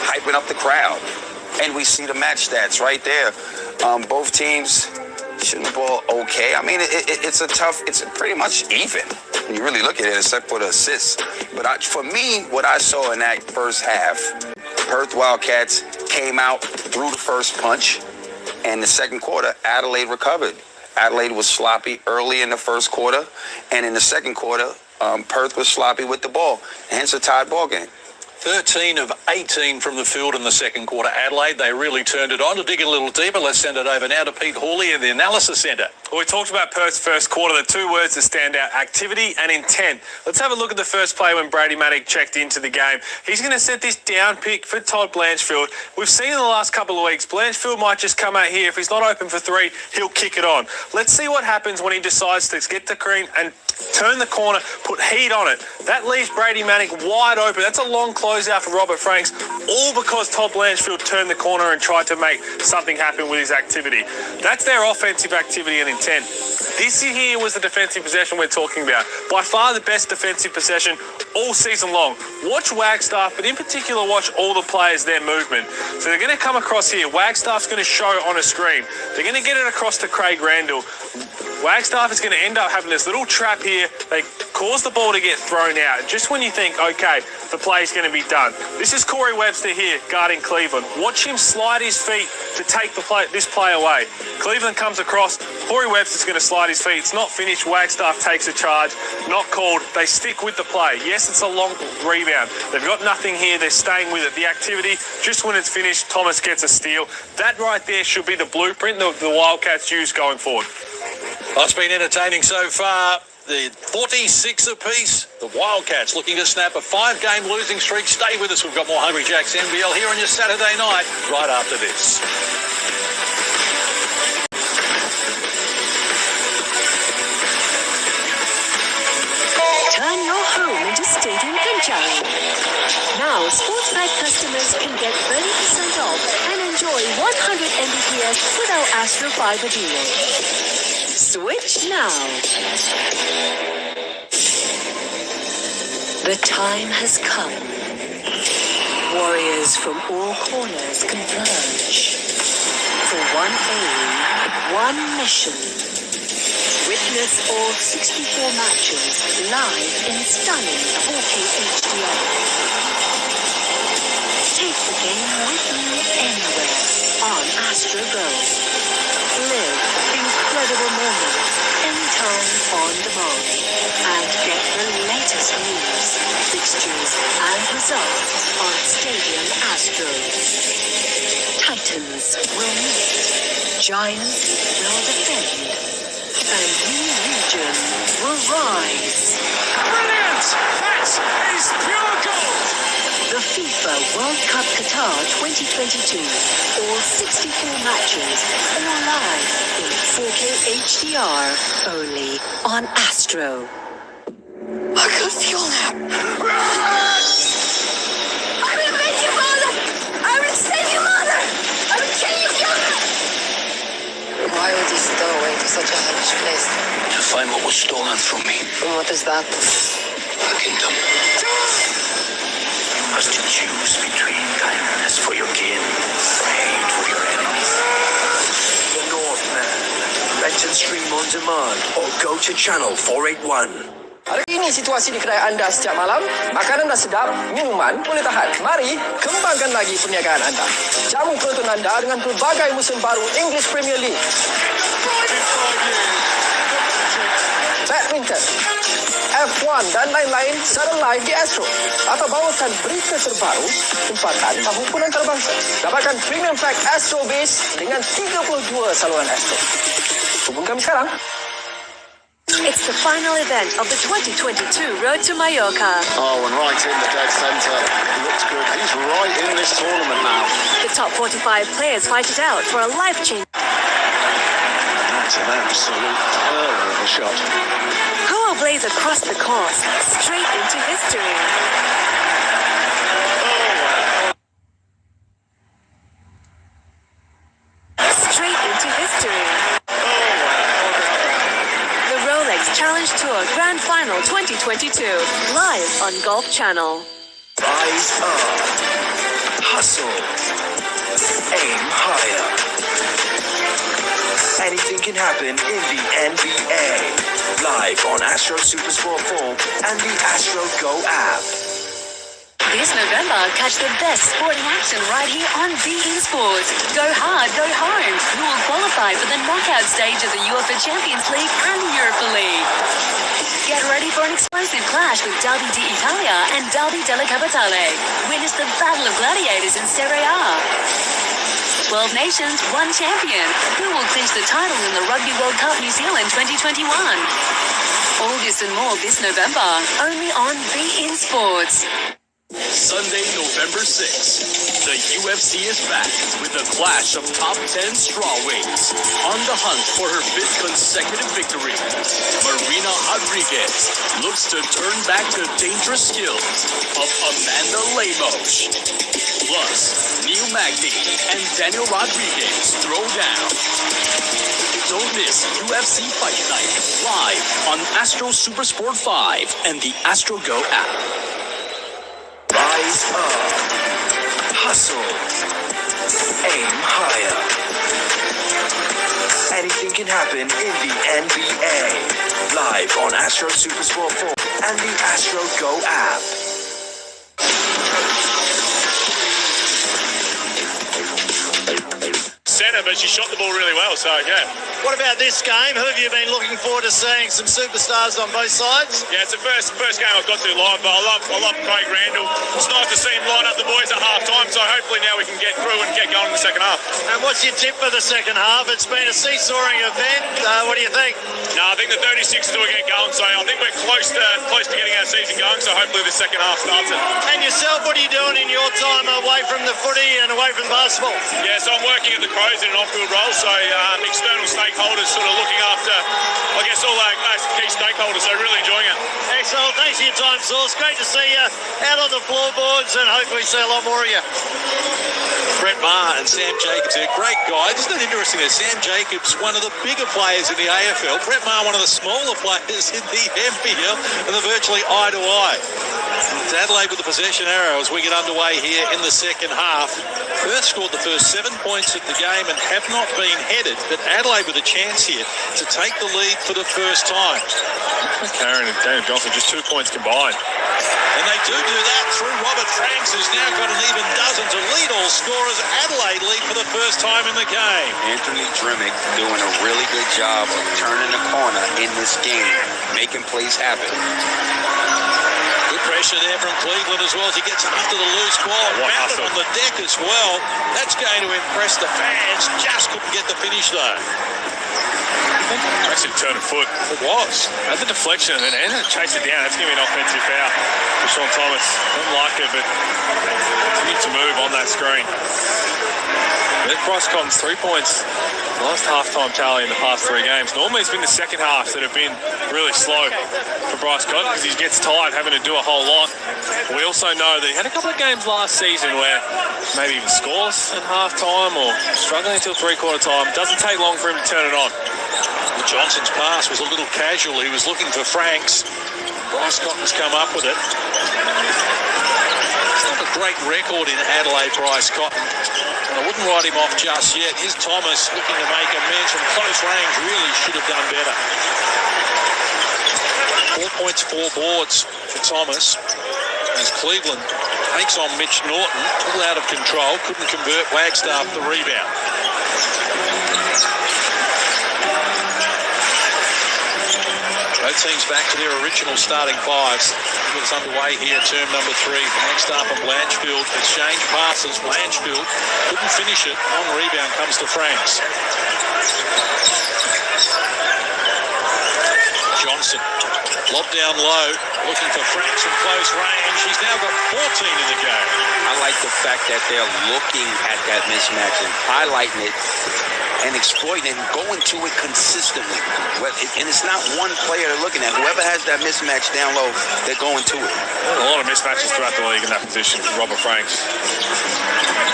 hyping up the crowd. And we see the match stats right there. Both teams shooting the ball okay. I mean, it's pretty much even when you really look at it, except for the assists. But for me, what I saw in that first half, Perth Wildcats came out, threw the first punch, and the second quarter, Adelaide recovered. Adelaide was sloppy early in the first quarter, and in the second quarter, Perth was sloppy with the ball, hence a tied ball game. 13 of 18 from the field in the second quarter. Adelaide, they really turned it on. To dig a little deeper, let's send it over now to Pete Hawley in the Analysis Centre. Well, we talked about Perth's first quarter. The two words that stand out, activity and intent. Let's have a look at the first play when Brady Manick checked into the game. He's going to set this down pick for Todd Blanchfield. We've seen in the last couple of weeks, Blanchfield might just come out here. If he's not open for three, he'll kick it on. Let's see what happens when he decides to get the screen and turn the corner, put heat on it. That leaves Brady Manick wide open. That's a long closeout for Robert Franks, all because Todd Blanchfield turned the corner and tried to make something happen with his activity. That's their offensive activity and intent. This here was the defensive possession we're talking about. By far the best defensive possession all season long. Watch Wagstaff, but in particular watch all the players, their movement. So they're going to come across here. Wagstaff's going to show it on a screen. They're going to get it across to Craig Randall. Wagstaff is going to end up having this little trap here. They cause the ball to get thrown out. Just when you think, okay, the play's going to be done. This is Corey Webster here guarding Cleveland. Watch him slide his feet to take this play away. Cleveland comes across. Corey Webster's going to slide his feet. It's not finished. Wagstaff takes a charge. Not called. They stick with the play. Yes, it's a long rebound. They've got nothing here. They're staying with it. The activity, just when it's finished, Thomas gets a steal. That right there should be the blueprint the Wildcats use going forward. Well, it's been entertaining so far. The 46 apiece. The Wildcats looking to snap a 5-game losing streak. Stay with us. We've got more Hungry Jacks NBL here on your Saturday night right after this. Turn your home into Stadium Kanchari. Now, Sportsbet customers can get 30% off and enjoy 100 Mbps with our Astro Fiber deal. Switch now. The time has come. Warriors from all corners converge. For one aim, one mission. Witness all 64 matches live in stunning 4K HDR. Take the game with you anywhere on Astro Go. Live incredible moments anytime on demand and get the latest news, fixtures and results on Stadium Astro. Titans will meet, Giants will defend, and New Legion will rise. Brilliant! That is pure gold! The FIFA World Cup Qatar 2022. All 64 matches, all live in 4K HDR, only on Astro. I can feel that. I will make you, Mother! I will save you, Mother! I will kill you, Fiona! Why would you stow away to such a hellish place? To find what was stolen from me. And what is that? A kingdom. You must choose between kindness for your kin, hate for your enemies. The Northman. Rent and stream on demand or go to channel 481. Hari ini situasi di kedai anda setiap malam, makanan dah sedap, minuman boleh tahan. Mari kembangkan lagi perniagaan anda. Jamu penonton anda dengan pelbagai musim baru English Premier League, badminton, F1 dan lain-lain secara live di Astro. Atau bawakan berita terbaru, tempatan tahu antarabangsa. Dapatkan Premium Pack Astro Base dengan 32 saluran Astro. Hubungi kami sekarang. It's the final event of the 2022 Road to Mallorca. Oh, and right in the dead centre. Looks good. He's right in this tournament now. The top 45 players fight it out for a life-changing. That's an absolute terror of a shot. Who will blaze across the course, straight into history? Straight into history. The Rolex Challenge Tour Grand Final 2022, live on Golf Channel. Rise up. Hustle. Aim higher. Anything can happen in the NBA. Live on Astro Supersport 4 and the Astro Go app. This November, catch the best sporting action right here on beIN Sports. Go hard, go home. You will qualify for the knockout stage of the UEFA Champions League and Europa League. Get ready for an explosive clash with Derby d'Italia and Derby della Capitale. Witness the battle of gladiators in Serie A. 12 nations, one champion. Who will clinch the title in the Rugby World Cup New Zealand 2021? All this and more this November, only on beIN Sports. Sunday, November 6th, the UFC is back with a clash of top 10 strawweights. On the hunt for her 5th consecutive victory, Marina Rodriguez looks to turn back the dangerous skills of Amanda Lemos. Plus, Neil Magny and Daniel Rodriguez throw down. Don't miss UFC Fight Night live on Astro Supersport 5 and the Astro Go app. Rise up. Hustle. Aim higher. Anything can happen in the NBA. Live on Astro Supersport 4 and the Astro Go app. Centre, but she shot the ball really well, so yeah. What about this game? Who have you been looking forward to seeing? Some superstars on both sides? Yeah, it's the first game I've got to live, but I love Craig Randall. It's nice to see him line up the boys at half time, so hopefully now we can get through and get going in the second half. And what's your tip for the second half? It's been a seesawing event. What do you think? No, I think the 36ers will get going, so I think we're close to getting our season going, so hopefully the second half starts it. And yourself, what are you doing in your time away from the footy and away from basketball? Yeah, so I'm working at the Crows in an off-field role, so external stakeholders sort of looking after, I guess, all our key stakeholders, so really enjoying it. Excellent. Thanks for your time, Sauce. Great to see you out on the floorboards and hopefully see a lot more of you. Brett Maher and Sam Jacobs, they're great guys. Isn't it interesting that Sam Jacobs, one of the bigger players in the AFL, Brett Maher, one of the smaller players in the NPL, and they're virtually eye to eye. It's Adelaide with the possession arrow as we get underway here in the second half. Perth scored the first 7 points of the game and have not been headed, but Adelaide with a chance here to take the lead for the first time. Karen and Daniel Johnson, just 2 points combined. And they do that through Robert Franks, who's now got an even dozen to lead all scorers. Adelaide lead for the first time in the game. Anthony Drimmick doing a really good job of turning the corner in this game, making plays happen. Good pressure there from Cleveland as well as he gets after the loose ball. Mounted on the deck as well. That's going to impress the fans. Just couldn't get the finish though. Actually turned a foot. It was. At the deflection and then chase it down. That's going to be an offensive foul for Sean Thomas. Don't like it, but continue to move on that screen. There's Bryce Cotton's 3 points. Last half-time tally in the past 3 games. Normally it's been the second half that have been really slow for Bryce Cotton because he gets tired having to do a whole lot. We also know that he had a couple of games last season where maybe even scoreless at half-time or struggling until three-quarter time. Doesn't take long for him to turn it on. Johnson's pass was a little casual. He was looking for Franks. Bryce Cotton's come up with it. It's not a great record in Adelaide, Bryce Cotton. I wouldn't write him off just yet. Here's Thomas looking to make amends from close range. Really should have done better. 4 points, 4 boards for Thomas. As Cleveland takes on Mitch Norton, all out of control, couldn't convert. Wagstaff the rebound. Both teams back to their original starting fives. It's underway here, term number 3. Wagstaff and Blanchfield exchange passes. Blanchfield couldn't finish it. On rebound comes to Franks. Johnson, lob down low, looking for Franks from close range. He's now got 14 in the game. I like the fact that they're looking at that mismatch and highlighting it and exploiting it and going to it consistently. And it's not one player they're looking at. Whoever has that mismatch down low, they're going to it. A lot of mismatches throughout the league in that position. Robert Franks.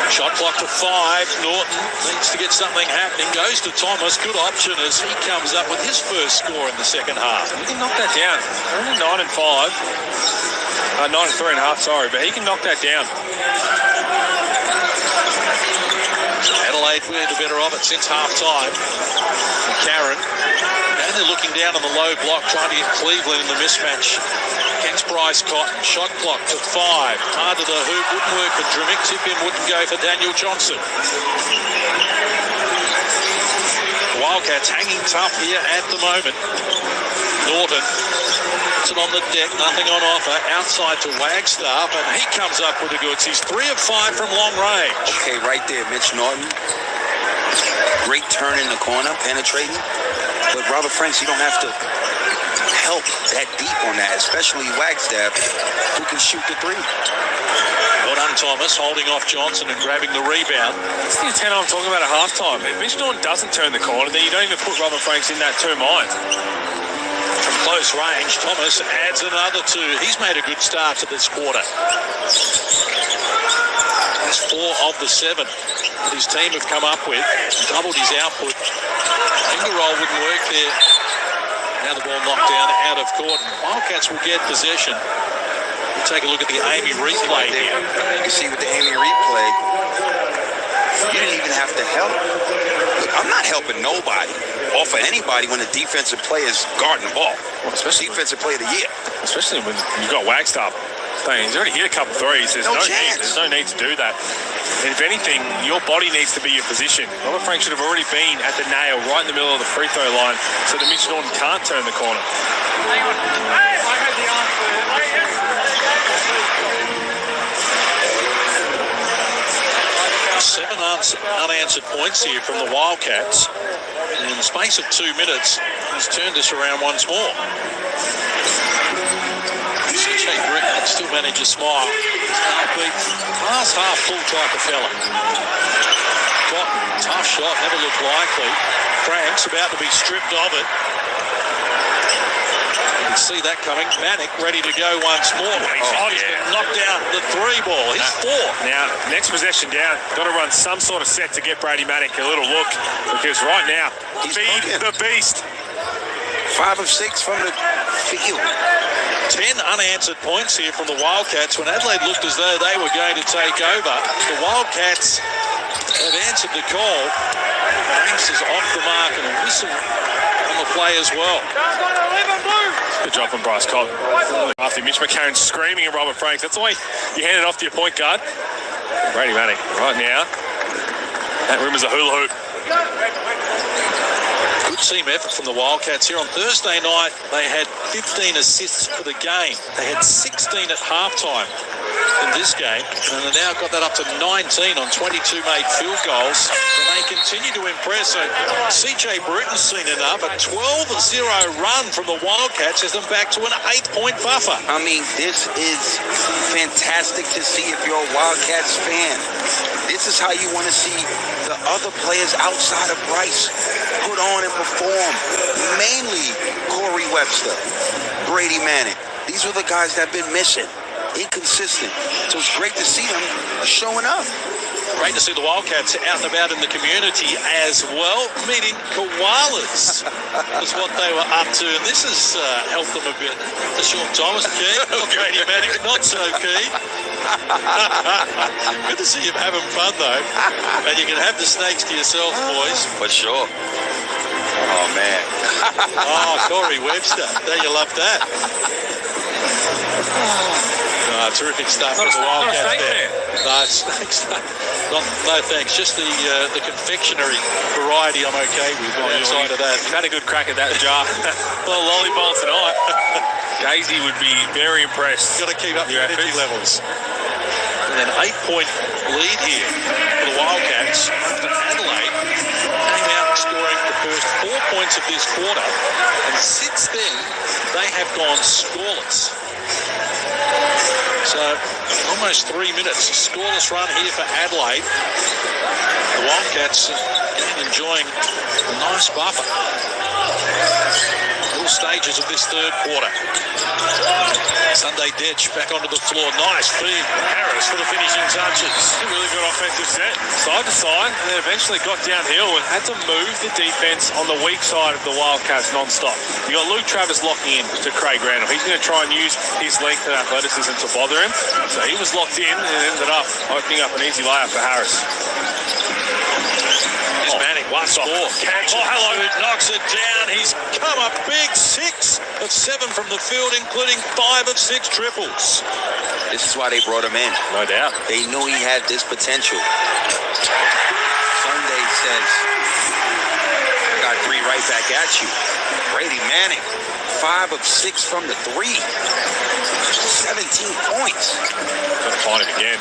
Shot clock to 5. Norton needs to get something happening. Goes to Thomas. Good option as he comes up with his first score in the second half. He can knock that down. Only 9 and 5. 9 and 3 and a half, sorry, but he can knock that down. Adelaide with the better of it since half-time. Karen. And they're looking down on the low block, trying to get Cleveland in the mismatch against Bryce Cotton. Shot clock to 5. Hard to the hoop, wouldn't work for Drimmick. Tip-in wouldn't go for Daniel Johnson. Wildcats hanging tough here at the moment. Norton puts it on the deck, nothing on offer. Outside to Wagstaff, and he comes up with the goods. He's 3 of 5 from long range. Okay, right there, Mitch Norton. Great turn in the corner, penetrating. But Robert Franks, you don't have to help that deep on that, especially Wagstaff, who can shoot the 3. Well done, Thomas, holding off Johnson and grabbing the rebound. That's the intent I'm talking about at halftime. If Mitch Norton doesn't turn the corner, then you don't even put Robert Franks in that 2 mind. From close range, Thomas adds another 2. He's made a good start to this quarter. That's 4 of the 7 that his team have come up with. Doubled his output. Finger roll wouldn't work there. Now the ball knocked down out of court. Wildcats will get possession. We'll take a look at the Amy replay here. You can see with the Amy replay, you didn't even have to help. Look, I'm not helping nobody or for anybody when the defensive player's guarding the ball. Well, especially defensive player of the year. Especially when you've got Wagstaff playing. He's already hit a couple threes. There's no need to do that. And if anything, your body needs to be your position. Robert Franks should have already been at the nail right in the middle of the free throw line so that Mitch Norton can't turn the corner. Hang on. Hey, I heard the answer. 7 unanswered points here from the Wildcats. And in the space of 2 minutes, he's turned this around once more. CJ Britt still manage a smile. Half-beat, half full type of fella. Cotton, tough shot, never looked likely. Franks about to be stripped of it. You can see that coming. Manick ready to go once more. He's been knocked out the 3 ball. He's 4. Now, next possession down, got to run some sort of set to get Brady Manick a little look, because right now, feed the beast. 5 of 6 from the field. 10 unanswered points here from the Wildcats when Adelaide looked as though they were going to take over. The Wildcats have answered the call. Franks is off the mark and a whistle on the play as well. Good job from Bryce Cotton. After Mitch McCarron screaming at Robert Franks. That's the way you hand it off to your point guard. Brady Manick right now. That room is a hula hoop. Good team effort from the Wildcats here on Thursday night. They had 15 assists for the game. They had 16 at halftime in this game, and they now got that up to 19 on 22 made field goals. And they continue to impress. So CJ Bruton's seen enough. A 12-0 run from the Wildcats has them back to an 8-point buffer. I mean, this is fantastic to see if you're a Wildcats fan. This is how you want to see the other players outside of Bryce put on and perform. Mainly Corey Webster, Brady Manick. These are the guys that have been missing. Inconsistent. So it's great to see them showing up. Great to see the Wildcats out and about in the community as well. Meeting koalas is what they were up to. And this has helped them a bit. The Sean Thomas key. Brady Manick not so keen. Good to see him having fun though. And you can have the snakes to yourself, boys. For sure. Oh, man. Corey Webster. There, you love that. Terrific stuff from the Wildcats there. No, no thanks. Just the confectionery variety I'm okay with. Outside of that, You've had a good crack at that jar. Well, lolly bowl tonight. Daisy would be very impressed. Got to keep up your energy levels. And an 8-point lead here for the Wildcats. After Adelaide came out scoring the first 4 points of this quarter, and since then they have gone scoreless. So almost 3 minutes, scoreless run here for Adelaide. The Wildcats enjoying a nice buffer. All stages of this third quarter. Sunday Ditch back onto the floor. Nice feed. Harris for the finishing touches. A really good offensive set, side to side, and then eventually got downhill and had to move the defense on the weak side of the Wildcats non-stop. You got Luke Travis locking in to Craig Randall. He's going to try and use his length and athleticism to bother him. So he was locked in and ended up opening up an easy layup for Harris. Manic, one score. Catch hello. Knocks it down. He's come up big. 6 of 7 from the field, including 5 of 6 triples. This is why they brought him in. No doubt. They knew he had this potential. Sunday says, I got 3 right back at you. Brady Manning, 5 of 6 from the 3. 17 points. Gonna find him again.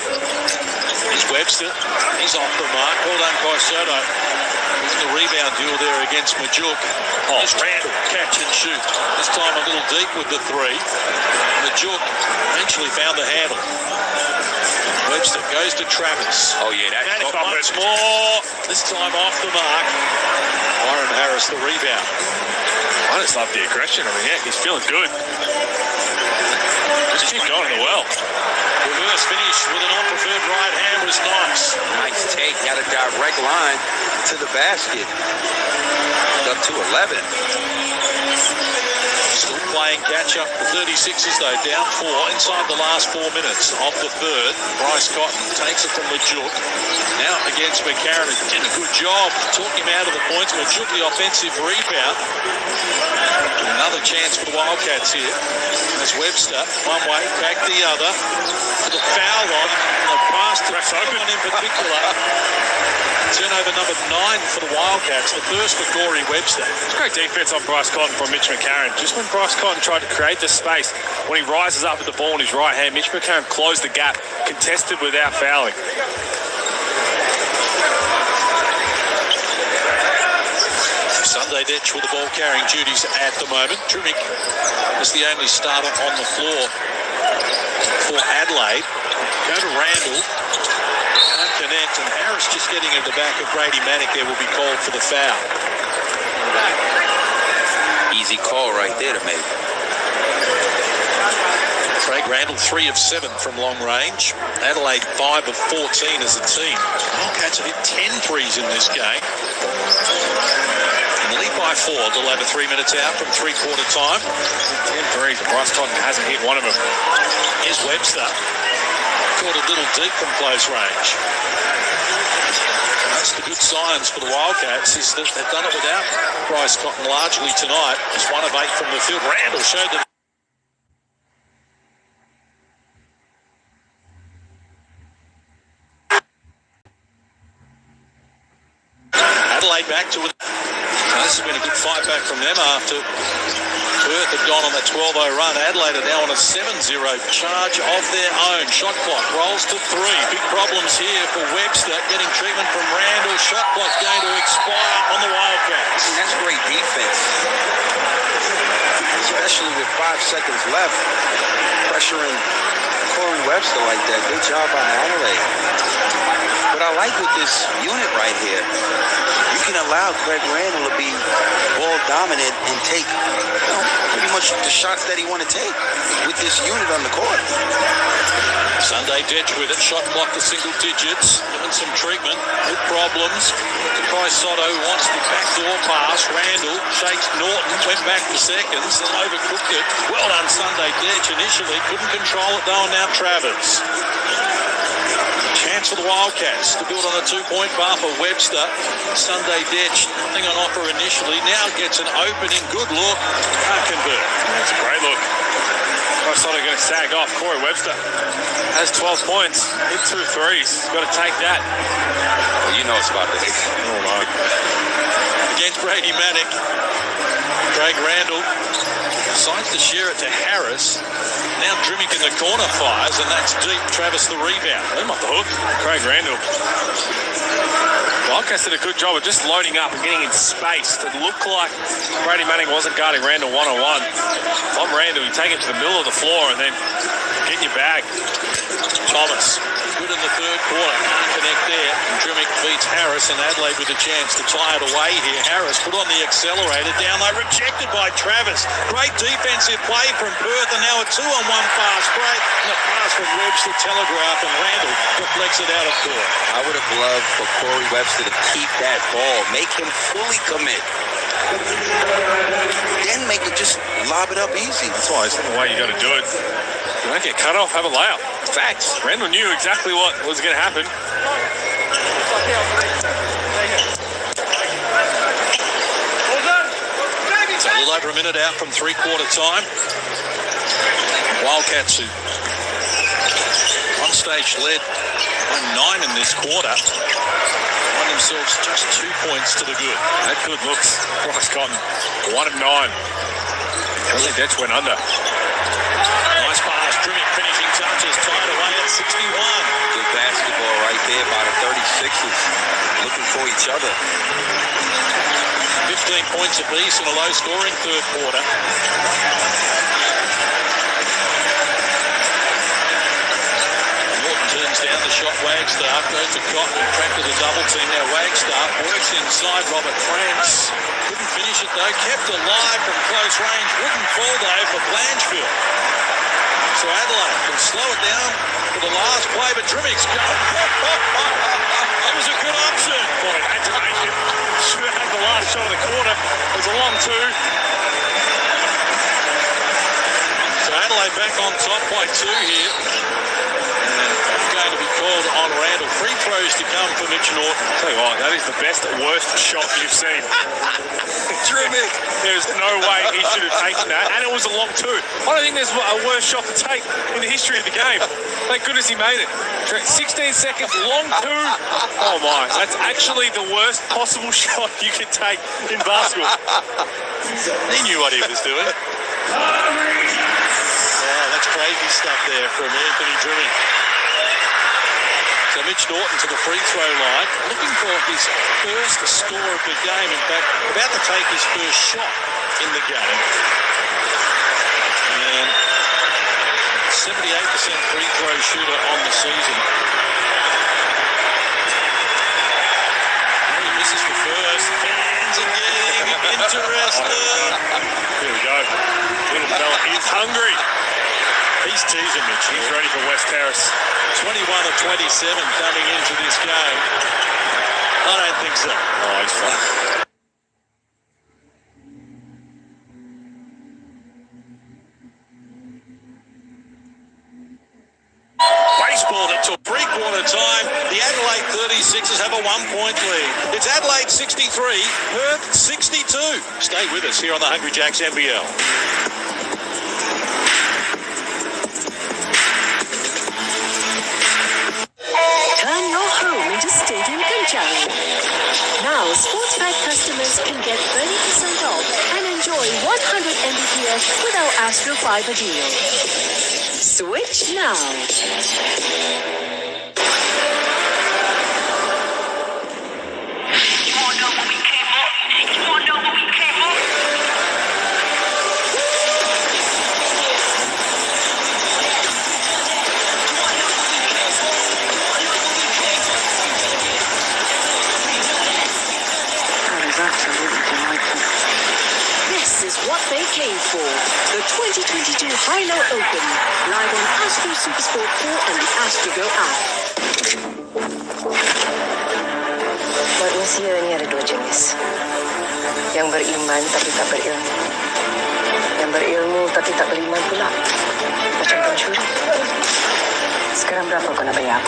Here's Webster. He's off the mark. Well done by Sotto. There's the rebound duel there against Majuk. There's Randall. Catch and shoot. This time a little deep with the 3. Majuk eventually found the handle. Webster goes to Travis. Oh, yeah, that's once more. This time off the mark. Byron Harris, the rebound. I just love the aggression. I mean, yeah, he's feeling good. Just keep going in the well. Reverse finish with an unpreferred right hand was nice. Nice take. Got a direct line to the basket. Up to 11. Still playing catch-up. The 36ers, though, down 4 inside the last 4 minutes of the third. Bryce Cotton takes it from Majuk. Now against McCarron, who did a good job. Took him out of the points. Majuk, the offensive rebound. Another chance for the Wildcats here. As Webster, one way, back the other. For the foul on, the pass to someone in particular. Turnover number 9 for the Wildcats, the first for Corey Webster. It's great defense on Bryce Cotton from Mitch McCarron. Just when Bryce Cotton tried to create the space, when he rises up with the ball in his right hand, Mitch McCarron closed the gap, contested without fouling. Sunday Ditch with the ball carrying duties at the moment. Trimick is the only starter on the floor for Adelaide. Go to Randall. Can't connect, and Harris just getting at the back of Brady Manick there will be called for the foul. Easy call right there to make. Craig Randall, 3 of 7 from long range. Adelaide, 5 of 14 as a team. Wildcats have hit 10 threes in this game. And the lead by 4. They'll have 3 minutes out from three-quarter time. 10 threes, and Bryce Cotton hasn't hit one of them. Here's Webster. Caught a little deep from close range. That's the good signs for the Wildcats, is that they've done it without Bryce Cotton largely tonight. He's 1 of 8 from the field. Randall showed them. Adelaide back to it. This has been a good fight back from them after Perth had gone on that 12-0 run. Adelaide are now on a 7-0 charge of their own. Shot clock rolls to 3. Big problems here for Webster. Getting treatment from Randall. Shot clock going to expire on the Wildcats. That's great defense. Especially with 5 seconds left. Pressuring Corey Webster like that. Good job by Adelaide. What I like with this unit right here, you can allow Craig Randall to be ball dominant and take pretty much the shots that he want to take with this unit on the court. Sunday Ditch with it. Shot clock to single digits. Given some treatment. Good problems. By Sotto wants the backdoor pass. Randall shakes Norton. Went back to seconds. Then overcooked it. Well done Sunday Ditch. Initially couldn't control it though. Now Travers. Chance chance for the Wildcats to build on a 2-point buffer. Webster, Sunday Detch, nothing on offer initially. Now gets an opening. Good look. Can't convert. That's a great look. I thought they were going to sag off. Corey Webster has 12 points. Hit 2 threes. Got to take that. Well, you know it's about to hit. Oh, no. Against Brady Maddock. Craig Randall decides to share it to Harris. Now Drimmick in the corner fires, and that's deep. Travis the rebound. They're off the hook. Craig Randall. Wildcats did a good job of just loading up and getting in space. It looked like Brady Manning wasn't guarding Randall one-on-one. If I'm Randall, you take it to the middle of the floor and then get in your bag. Thomas, good in the third quarter. Can't connect there. Drimmick beats Harris, and Adelaide with a chance to tie it away here. Harris put on the accelerator. Down low, rejected by Travis. Great defensive play from Perth, and now a 2-on-1 fast break. And a pass from Webster, Telegraph, and Randall deflects it out of court. I would have loved for Corey Webster to keep that ball, make him fully commit. Then make it just lob it up easy. That's why it's the way you got to do it. You don't get cut off, have a layup. Facts. Randall knew exactly what was going to happen. It's a little over a minute out from three-quarter time. Wildcats, who one stage led by 9 in this quarter, find themselves just 2 points to the good. That good looks. Bryce Cotton, 1 of 9. Really, Detch went under. Nice pass, Drimmick finishing touches, tied away at 61. Good basketball right there by the 36ers, looking for each other. 15 points apiece in a low-scoring third quarter. Norton turns down the shot. Wagstaff goes to Cotton, trapped to the double team. Now Wagstaff works inside. Robert Franks couldn't finish it though. Kept alive from close range. Wouldn't fall though for Blanchfield. So Adelaide can slow it down for the last play, but Drimmick's gone. That was a good option. Boy, activation. Should have had the last shot of the quarter. It was a long 2. So Adelaide back on top by 2 here. And going to be called on Randall. Free throws to come for Mitch Norton. Tell you what, that is the best, worst shot you've seen. Drimmick. There's no way he should have taken that, and it was a long 2. I don't think there's a worse shot to take in the history of the game. Thank goodness he made it. 16 seconds, long 2. Oh my, that's actually the worst possible shot you could take in basketball. He knew what he was doing. Oh, that's crazy stuff there from Anthony Drimmick. So Mitch Norton to the free throw line, looking for his first score of the game. In fact, about to take his first shot in the game. And 78% free throw shooter on the season. He misses the first. Fans are getting interested. Here we go. Little fella is hungry. He's teasing Mitch. He's ready for West Terrace. 21 of 27 coming into this game. I don't think so. Oh, he's fine. Baseball until three-quarter time. The Adelaide 36ers have a 1-point lead. It's Adelaide 63, Perth 62. Stay with us here on the Hungry Jacks NBL. Turn your home into Stadium Kanchari. Now, SportsBet customers can get 30% off and enjoy 100 Mbps with our Astro Fiber deal. Switch now. This is what they came for. The 2022 High-Low Open. Live on Astro Supersport 4 and the Astro Go app. Manusia ini ada 2 jenis. Yang beriman tapi tak berilmu. Yang berilmu tapi tak beriman pula. Macam pencuri. Sekarang berapa kau nak bayar?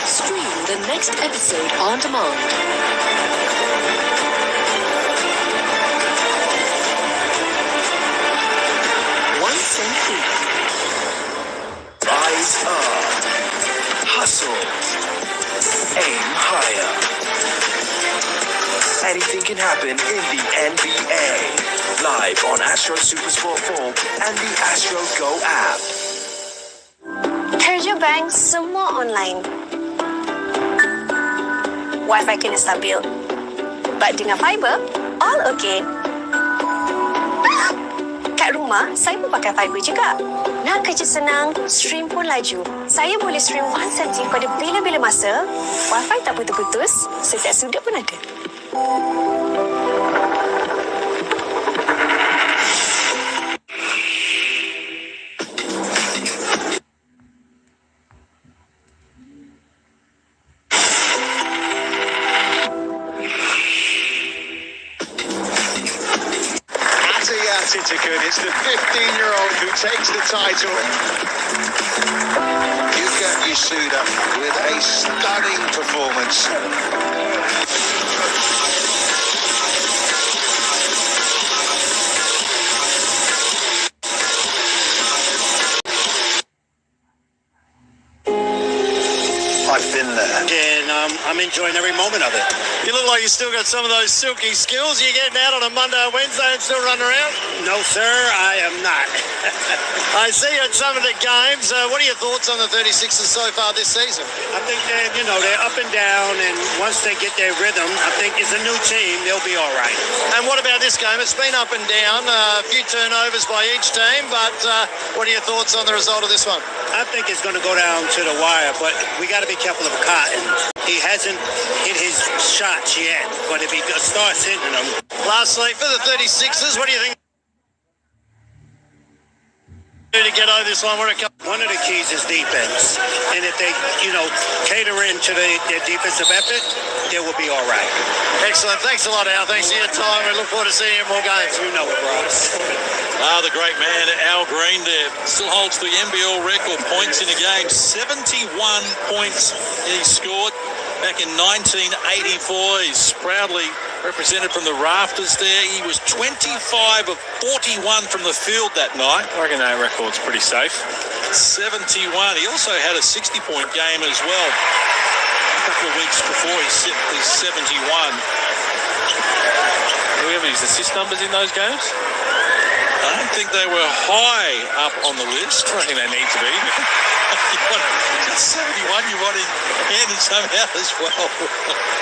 Stream the next episode on demand. $0.01 fee. Rise up. Hustle. Aim higher. Anything can happen in the NBA. Live on Astro Supersport 4 and the Astro Go app. Kerja bank semua online. Wi-Fi kena stabil. But dengan fiber, all okay. Kat rumah, saya pun pakai fiber juga. Nak kerja senang, stream pun laju. Saya boleh stream OneCity pada bila-bila masa. Wi-Fi tak putus-putus, setiap sudut pun ada. It's the 15-year-old who takes the title. Yuka Yasuda with a stunning performance. I've been there. And I'm enjoying every moment of it. You look like you still got some of those silky skills. You getting out on a Monday or Wednesday and still running around? No, sir, I am not. I see you at some of the games. What are your thoughts on the 36ers so far this season? I think that, they're up and down, and once they get their rhythm, I think it's a new team, they'll be all right. And what about this game? It's been up and down, a few turnovers by each team, but what are your thoughts on the result of this one? I think it's going to go down to the wire, but we got to be careful of Cotton. He hasn't hit his shots yet, but if he starts hitting them. Lastly, for the 36ers, what do you think to get over this line? One of the keys is defense, and if they, cater into their defensive effort, they will be all right. Excellent. Thanks a lot, Al. Thanks for your time. We look forward to seeing you in more games. You know it, Ross. The great man, Al Green there, still holds the NBL record points in a game. 71 points he scored back in 1984. He's proudly represented from the rafters there. He was 25 of 41 from the field that night. I reckon that record's pretty safe. 71. He also had a 60-point game as well. A couple of weeks before he set his 71. Do we have his assist numbers in those games? I don't think they were high up on the list. I think they need to be. At 71, you want him handed somehow as well.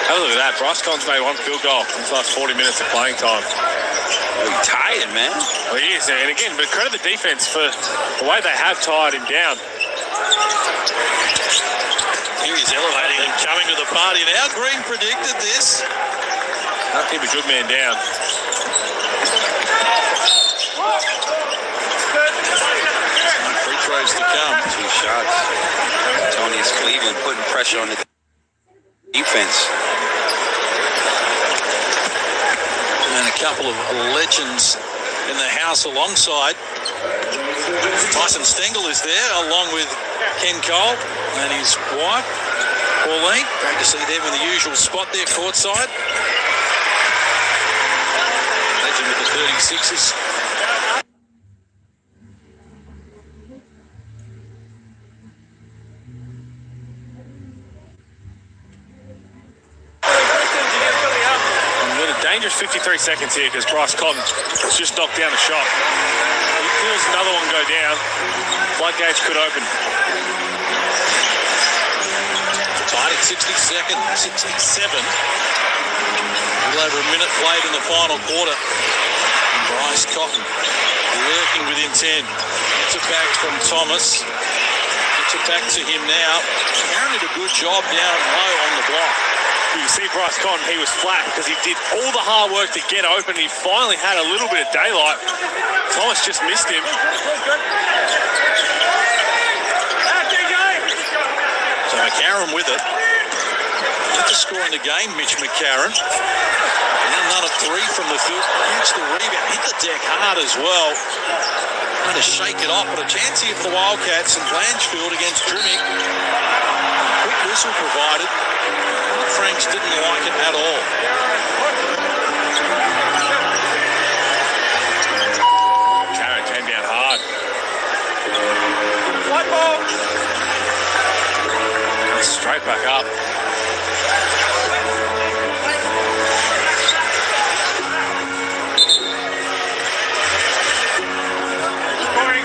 Have a look at that. Bryce Collins made one field goal in the last 40 minutes of playing time. Oh, he's tired, man. Well, he is. And again, but credit the defense for the way they have tied him down. Here he's elevating and coming to the party. Now Green predicted this. Can't keep a good man down. Free throws to come. 2 shots. Antonius Cleveland putting pressure on the defense. And a couple of legends in the house alongside. Tyson Stengel is there along with Ken Cole and his wife, Pauline. Great to see them in the usual spot there courtside. Legend of the 36ers. Dangerous 53 seconds here because Bryce Cotton has just knocked down a shot. He feels another one go down. Floodgates could open. Tied at 67. A little over a minute played in the final quarter. And Bryce Cotton working with intent. Gets it back from Thomas. Gets it back to him now. Aaron did a good job down low on the block. You see Bryce Cotton, he was flat because he did all the hard work to get open. He finally had a little bit of daylight. Thomas just missed him. So McCarron with it. Not to score in the game, Mitch McCarron. Now another three from the field. Huge the rebound. Hit the deck hard as well. Trying to shake it off, but a chance here for the Wildcats and Blanchfield against Drimmick. Quick whistle provided. Franks didn't like it at all. Carrot came down hard. White ball. Straight back up.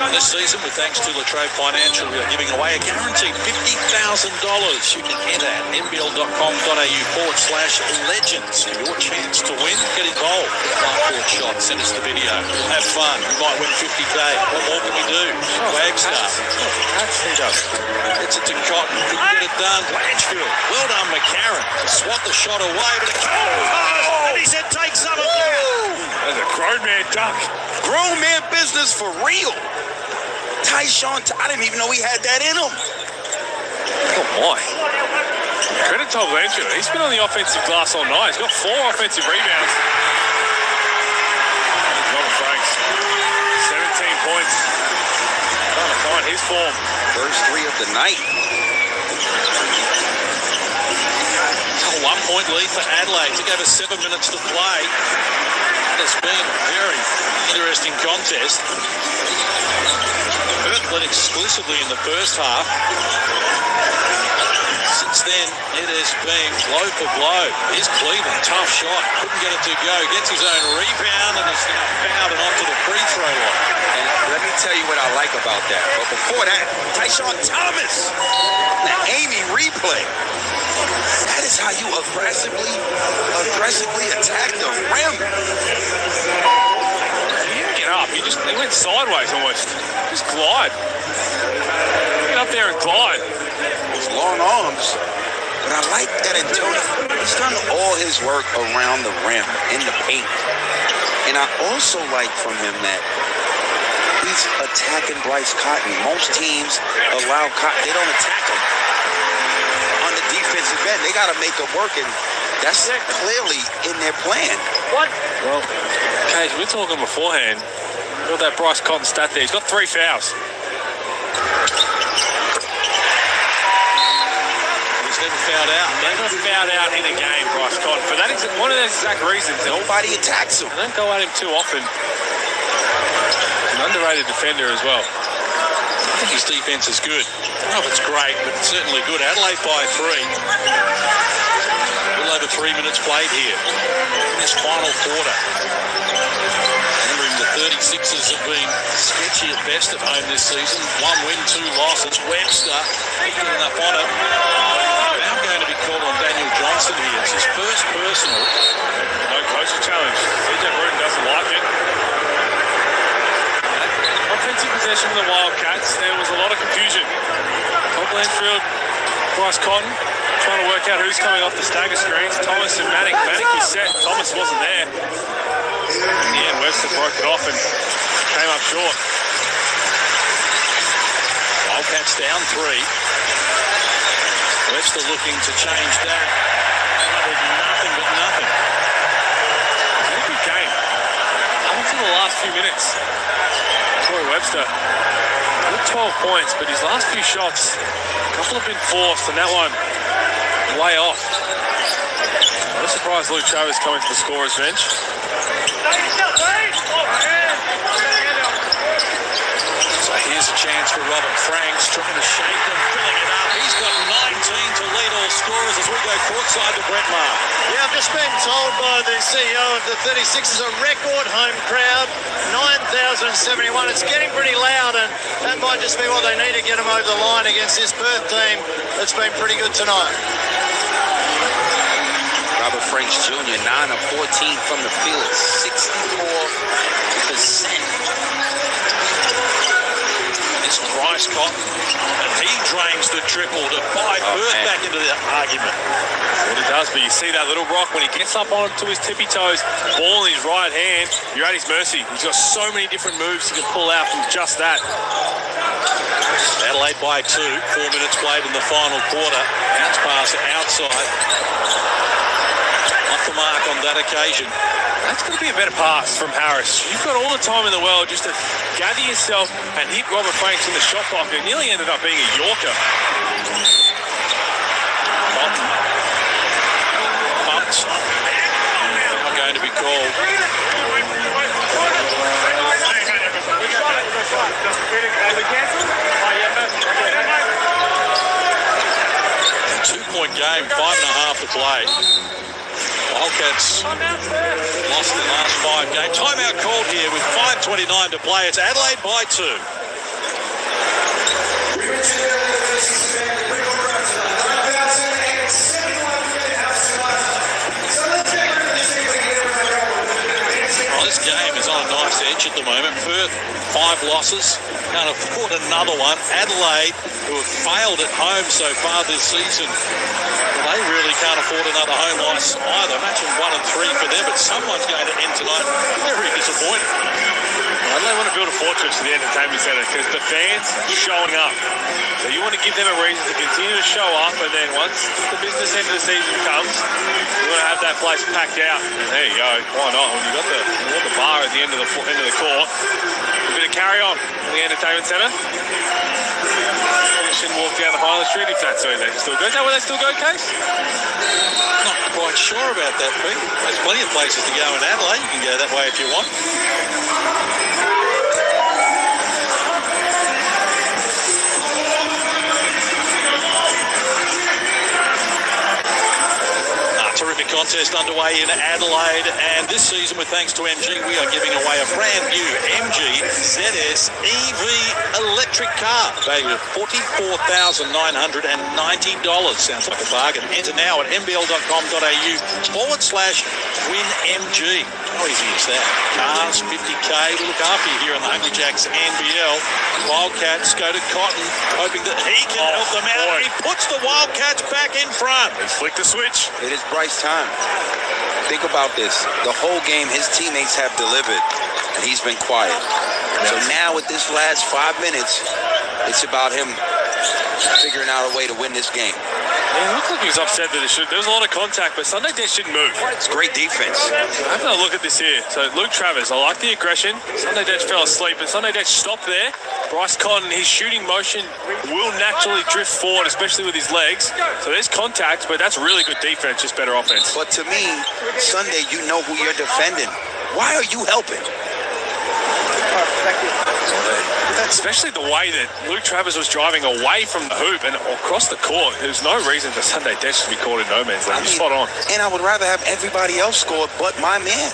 This season, with thanks to Latrobe Financial, we are giving away a guaranteed $50,000. You can enter at nbl.com.au/legends for your chance to win. Get involved. Half-court shot. Send us the video. Have fun. You might win $50K. What more can we do? Wagstar. Gets it to Cotton. Couldn't get it done. Blanchfield. Well done, McCarron. Swat the shot away, but it And he said, take some of that. That's a grown man dunk. Grown man business for real. Tyshawn, I didn't even know he had that in him. Oh my. Credit to Blanchfield. He's been on the offensive glass all night. He's got 4 offensive rebounds. Robert Franks. 17 points. Trying to find his form. First 3 of the night. A 1-point lead for Adelaide. Took over 7 minutes to play. That has been a very interesting contest. Perth led exclusively in the first half. Since then, it has been blow for blow. Here's Cleveland, tough shot. Couldn't get it to go. Gets his own rebound and is now fouled and onto the free throw line. And let me tell you what I like about that. But before that, Tyshawn Thomas. The Amy replay. That is how you aggressively attack the rim. Get up. He went sideways almost. Just glide. Get up there and glide. His long arms. But I like that Antonio, he's done all his work around the rim, in the paint. And I also like from him that he's attacking Bryce Cotton. Most teams allow Cotton, they don't attack him on the defensive end. They got to make him work, and that's clearly in their plan. What? Well, Cage, we were talking beforehand. Got that Bryce Cotton stat there. He's got 3 fouls. Never fouled out. Never fouled out in a game, Bryce Cotton. For that is one of those exact reasons. Nobody attacks him. They don't go at him too often. He's an underrated defender as well. I think his defense is good. I don't know if it's great, but it's certainly good. Adelaide by 3. A little over 3 minutes played here in this final quarter. Remembering the 36ers have been sketchy at best at home this season. 1 win, 2 losses. Webster getting up on it. Now going to be called on Daniel Johnson here. It's his first personal. No coaching challenge. CJ Bruton doesn't like it. Offensive possession of the Wildcats. There was a lot of confusion. Todd Blanchfield, Bryce Cotton, trying to work out who's coming off the stagger screens. Thomas and Manick. Manick was set. Thomas wasn't there. In the end, Webster broke it off and came up short. Wildcats down 3. Webster looking to change that. Nothing but nothing. It's a good game. Up until the last few minutes. Troy Webster, good 12 points, but his last few shots, a couple have been forced, and that one way off. I'm not surprised Luke Travers coming to the scorer's bench. So here's a chance for Robert Franks, trying to shake them, filling it up. He's got 19 to lead all scorers as we go courtside to Brett Maher. Yeah, I've just been told by the CEO of the 36ers a record home crowd, 9,071. It's getting pretty loud, and that might just be what they need to get them over the line against this Perth team that's been pretty good tonight. Robert Franks Jr., 9 of 14 from the field, 64%. It's Bryce Cotton, and he drains the triple to buy Perth back into the argument. That's what he does, but you see that little rock when he gets up on to his tippy toes, ball in his right hand, you're at his mercy. He's got so many different moves he can pull out from just that. Adelaide by 2, 4 minutes played in the final quarter. Bounce pass outside. off the mark on that occasion. That's going to be a better pass from Harris. You've got all the time in the world just to gather yourself and hit Robert Franks in the shot pocket. It nearly ended up being a Yorker. Bumped. Not going to be called. 2-point game, 5.5 to play. Wildcats lost the last 5 games. Timeout called here with 5:29 to play. It's Adelaide by 2. Well, this game is on a nice edge at the moment. Perth, 5 losses. Can't afford another one. Adelaide, who have failed at home so far this season, well, they really can't afford another home loss either. Imagine 1 and 3 for them, but someone's going to end tonight very disappointed. Well, they want to build a fortress for the entertainment centre because the fans showing up. So you want to give them a reason to continue to show up, and then once the business end of the season comes, you want to have that place packed out. And there you go. Why not? When you got the bar at the end of the court, a bit of carry on in the entertainment centre. You shouldn't walk down the Highland Street if that's where they still go. Is that where they still go, Case? Not quite sure about that, Pete. There's plenty of places to go in Adelaide. You can go that way if you want. Terrific contest underway in Adelaide, and this season, with thanks to MG, we are giving away a brand new MG ZS EV electric car valued at $44,990. Sounds like a bargain. Enter now at mbl.com.au/winmg. How easy is that? Cars, 50k. We look after you here in the Hungry Jacks NBL. Wildcats go to Cotton, hoping that he can help them out. Boy. He puts the Wildcats back in front. He's flicked the switch. It is Bryce time. Think about this. The whole game, his teammates have delivered, and he's been quiet. So now with this last 5 minutes, it's about him figuring out a way to win this game. Yeah, it looked like he was upset that there was a lot of contact, but Sunday Dech shouldn't move. It's great defense. I'm going to look at this here. So Luke Travers, I like the aggression. Sunday Dech fell asleep, and Sunday Dech stopped there. Bryce Cotton, his shooting motion will naturally drift forward, especially with his legs. So there's contact, but that's really good defense, just better offense. But to me, Sunday, you know who you're defending. Why are you helping? Especially the way that Luke Travers was driving away from the hoop and across the court. There's no reason for Sunday Dech to be caught in no man's land. He's spot on. And I would rather have everybody else score but my man.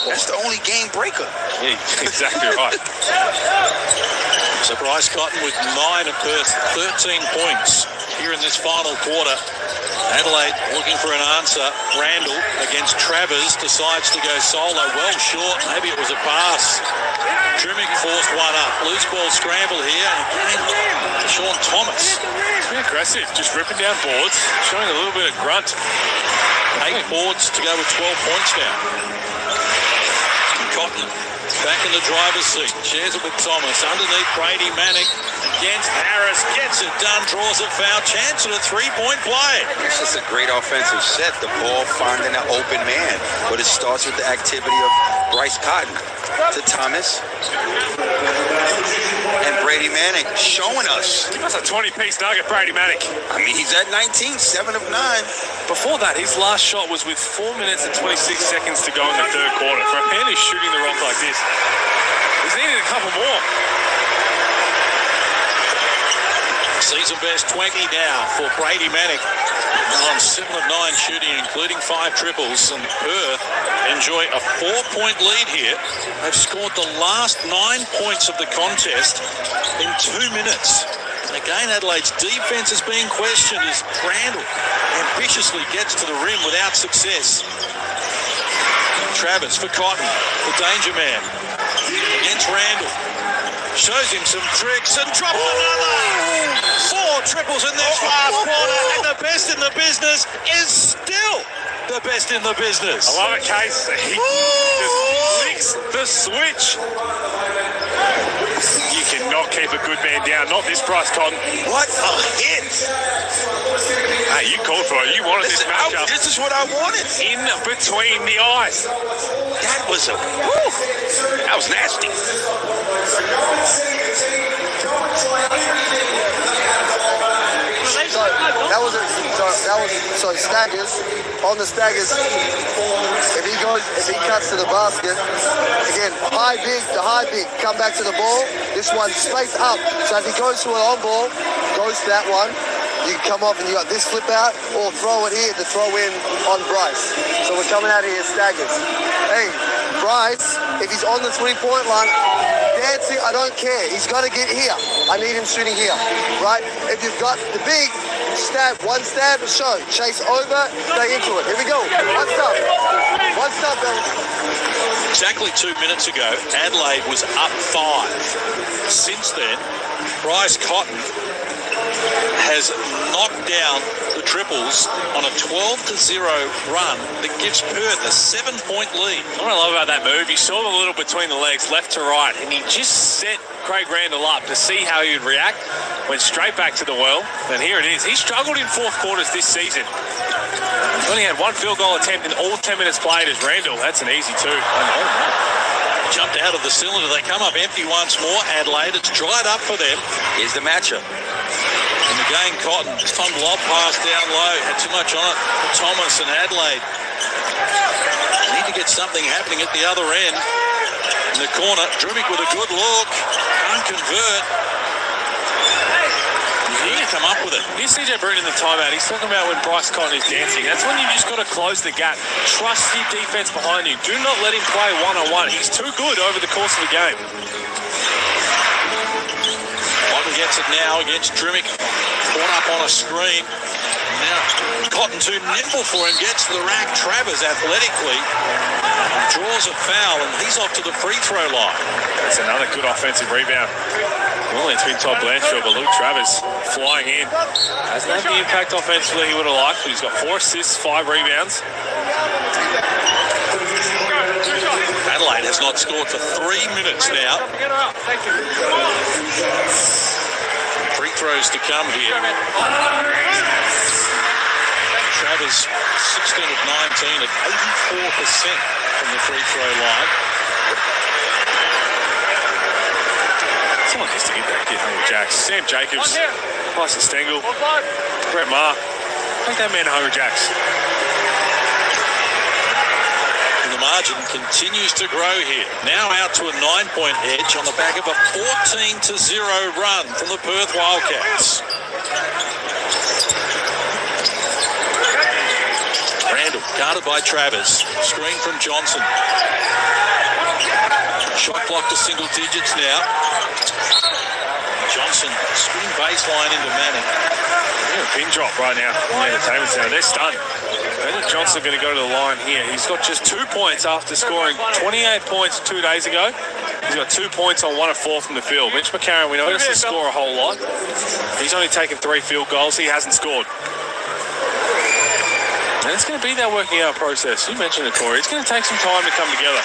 That's the only game breaker. Yeah, exactly right. So Bryce Cotton with 9 of Perth's 13 points here in this final quarter. Adelaide looking for an answer. Randall against Travers decides to go solo. Well short. Maybe it was a pass. Trimmick forced one up. Loose ball scramble here. And again, Sean Thomas. He's been aggressive, just ripping down boards, showing a little bit of grunt. 8 boards to go with 12 points now. Cotton back in the driver's seat. Shares it with Thomas. Underneath Brady Manick. Against Harris. Gets it done. Draws a foul. Chance at a 3-point play. It's just a great offensive set. The ball finding an open man. But it starts with the activity of Bryce Cotton to Thomas. And Brady Manick showing us. That's a 20-piece nugget, Brady Manick. I mean, he's at 19, 7 of 9. Before that, his last shot was with 4 minutes and 26 seconds to go in the third quarter. For a man who's shooting the rock like this, he's needed a couple more. Season best 20 now for Brady Manick. On 7 of 9 shooting, including 5 triples. And Perth enjoy a 4-point lead here. They've scored the last 9 points of the contest in 2 minutes. And again, Adelaide's defense is being questioned as Randall ambitiously gets to the rim without success. Travers for Cotton, the danger man, against Randall. Shows him some tricks and drops another. 4 triples in this last quarter, and the best in the business is still the best in the business. I love it, Case. He just flicks the switch. You cannot not keep a good man down. Not this Bryce Cotton. What a hit! Hey, you called for it. You wanted this matchup. This is what I wanted. In between the eyes. That was that was nasty. So Staggers, on the Staggers, if he cuts to the basket, again, the high big, come back to the ball, this one space up, so if he goes to an on ball, goes to that one, you can come off and you got this flip out, or throw it here to throw in on Bryce. So we're coming out here Staggers. Hey, Bryce, if he's on the three-point line, dancing, I don't care. He's got to get here. I need him shooting here, right? If you've got the big stab, one stab, show, chase over, stay into it. Here we go. One stop, fellas. Exactly 2 minutes ago, Adelaide was up 5. Since then, Bryce Cotton has knocked down the triples on a 12-0 run that gives Perth a 7-point lead. What I love about that move, you saw the little between the legs, left to right, and he just set Craig Randall up to see how he would react. Went straight back to the well, and here it is. He struggled in fourth quarters this season. He only had one field goal attempt in all 10 minutes played as Randall. That's an easy two. Jumped out of the cylinder. They come up empty once more. Adelaide, it's dried up for them. Here's the matchup. And again, Cotton, this time lob pass down low. Had too much on it for Thomas and Adelaide. Need to get something happening at the other end. In the corner, Drumic with a good look. Can't convert. You need to come up with it. Here's CJ Bruton in the timeout. He's talking about when Bryce Cotton is dancing. That's when you just got to close the gap. Trust your defense behind you. Do not let him play one-on-one. He's too good over the course of the game. Cotton gets it now against Drumic. Caught up on a screen. Now, Cotton too nimble for him. Gets to the rack. Travers athletically draws a foul, and he's off to the free throw line. That's another good offensive rebound. Well, it's been Todd Blanchfield, but Luke Travers flying in. Hasn't had the impact offensively he would have liked, but he's got 4 assists, 5 rebounds. Adelaide has not scored for 3 minutes now. Free throws to come here. Travers 16 of 19 at 84% from the free throw line. Someone has to get that kid, Hungry Jacks. Sam Jacobs, Bryson Stengel, Brett Maher. Take that man to Hungry Jacks. And the margin continues to grow here. Now out to a 9-point edge on the back of a 14-0 run from the Perth Wildcats. Randall guarded by Travers. Screen from Johnson. Shot clock to single digits now. Johnson, spin baseline into Manning. Yeah, pin drop right now. The entertainment center. They're stunned. Bennett Johnson going to go to the line here. He's got just 2 points after scoring 28 points 2 days ago. He's got 2 points on 1 of 4 from the field. Mitch McCarron, we know, doesn't score a whole lot. He's only taken 3 field goals. He hasn't scored. And it's going to be that working out process. You mentioned it, Corey. It's going to take some time to come together.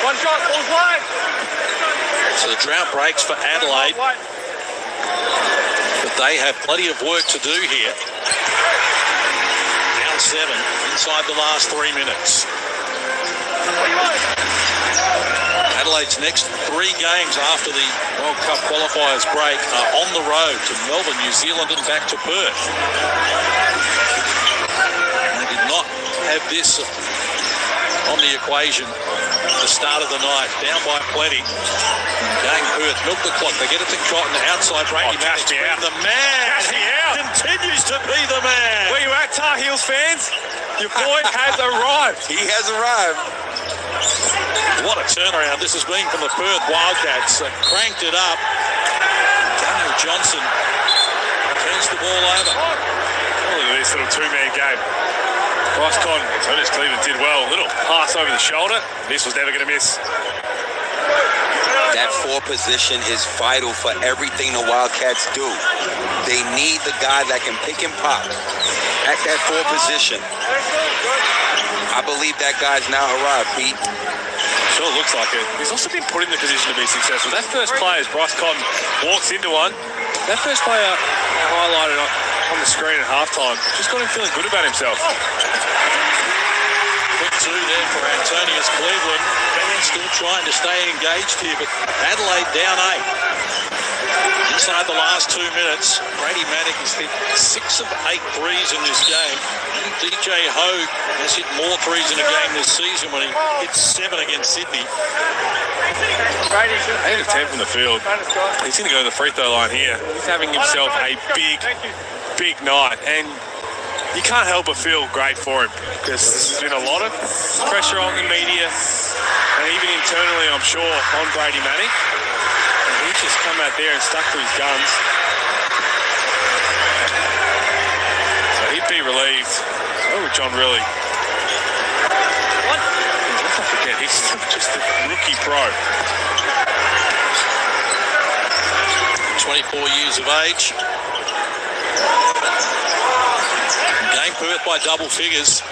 One shot, ball's wide. So the drought breaks for Adelaide. But they have plenty of work to do here. Down 7 inside the last 3 minutes. Adelaide's next 3 games after the World Cup qualifiers break are on the road to Melbourne, New Zealand and back to Perth. They did not have this on the equation at the start of the night. Down by plenty. Gang Perth milk the clock. They get it to Cotton outside. Brady Manning. The man continues to be the man. Where you at, Tar Heels fans? Your boy has arrived. He has arrived. What a turnaround this has been from the Perth Wildcats. Cranked it up. Daniel Johnson turns the ball over. Oh, look at this little 2-man game. Bryce Cotton, Curtis Cleveland did well. Little pass over the shoulder. This was never going to miss. That 4 position is vital for everything the Wildcats do. They need the guy that can pick and pop at that 4 position. I believe that guy's now arrived, Pete. Sure looks like it. He's also been put in the position to be successful. That first play, as Bryce Cotton walks into one, that first player highlighted on the screen at halftime just got him feeling good about himself. Quick two there for Antonius Cleveland. They're still trying to stay engaged here, but Adelaide down 8. Inside the last 2 minutes, Brady Manick has hit 6 of 8 threes in this game. And DJ Hogue has hit more threes in a game this season when he hit 7 against Sydney. 8 of 10 from the field. He's going to go to the free throw line here. He's having himself a big night, and you can't help but feel great for him because there's been a lot of pressure on the media and even internally, I'm sure, on Brady Manick. He's just come out there and stuck to his guns. So he'd be relieved. Oh, John Riley. Let's not forget, he's still just a rookie pro. 24 years of age. Game Perth by double figures.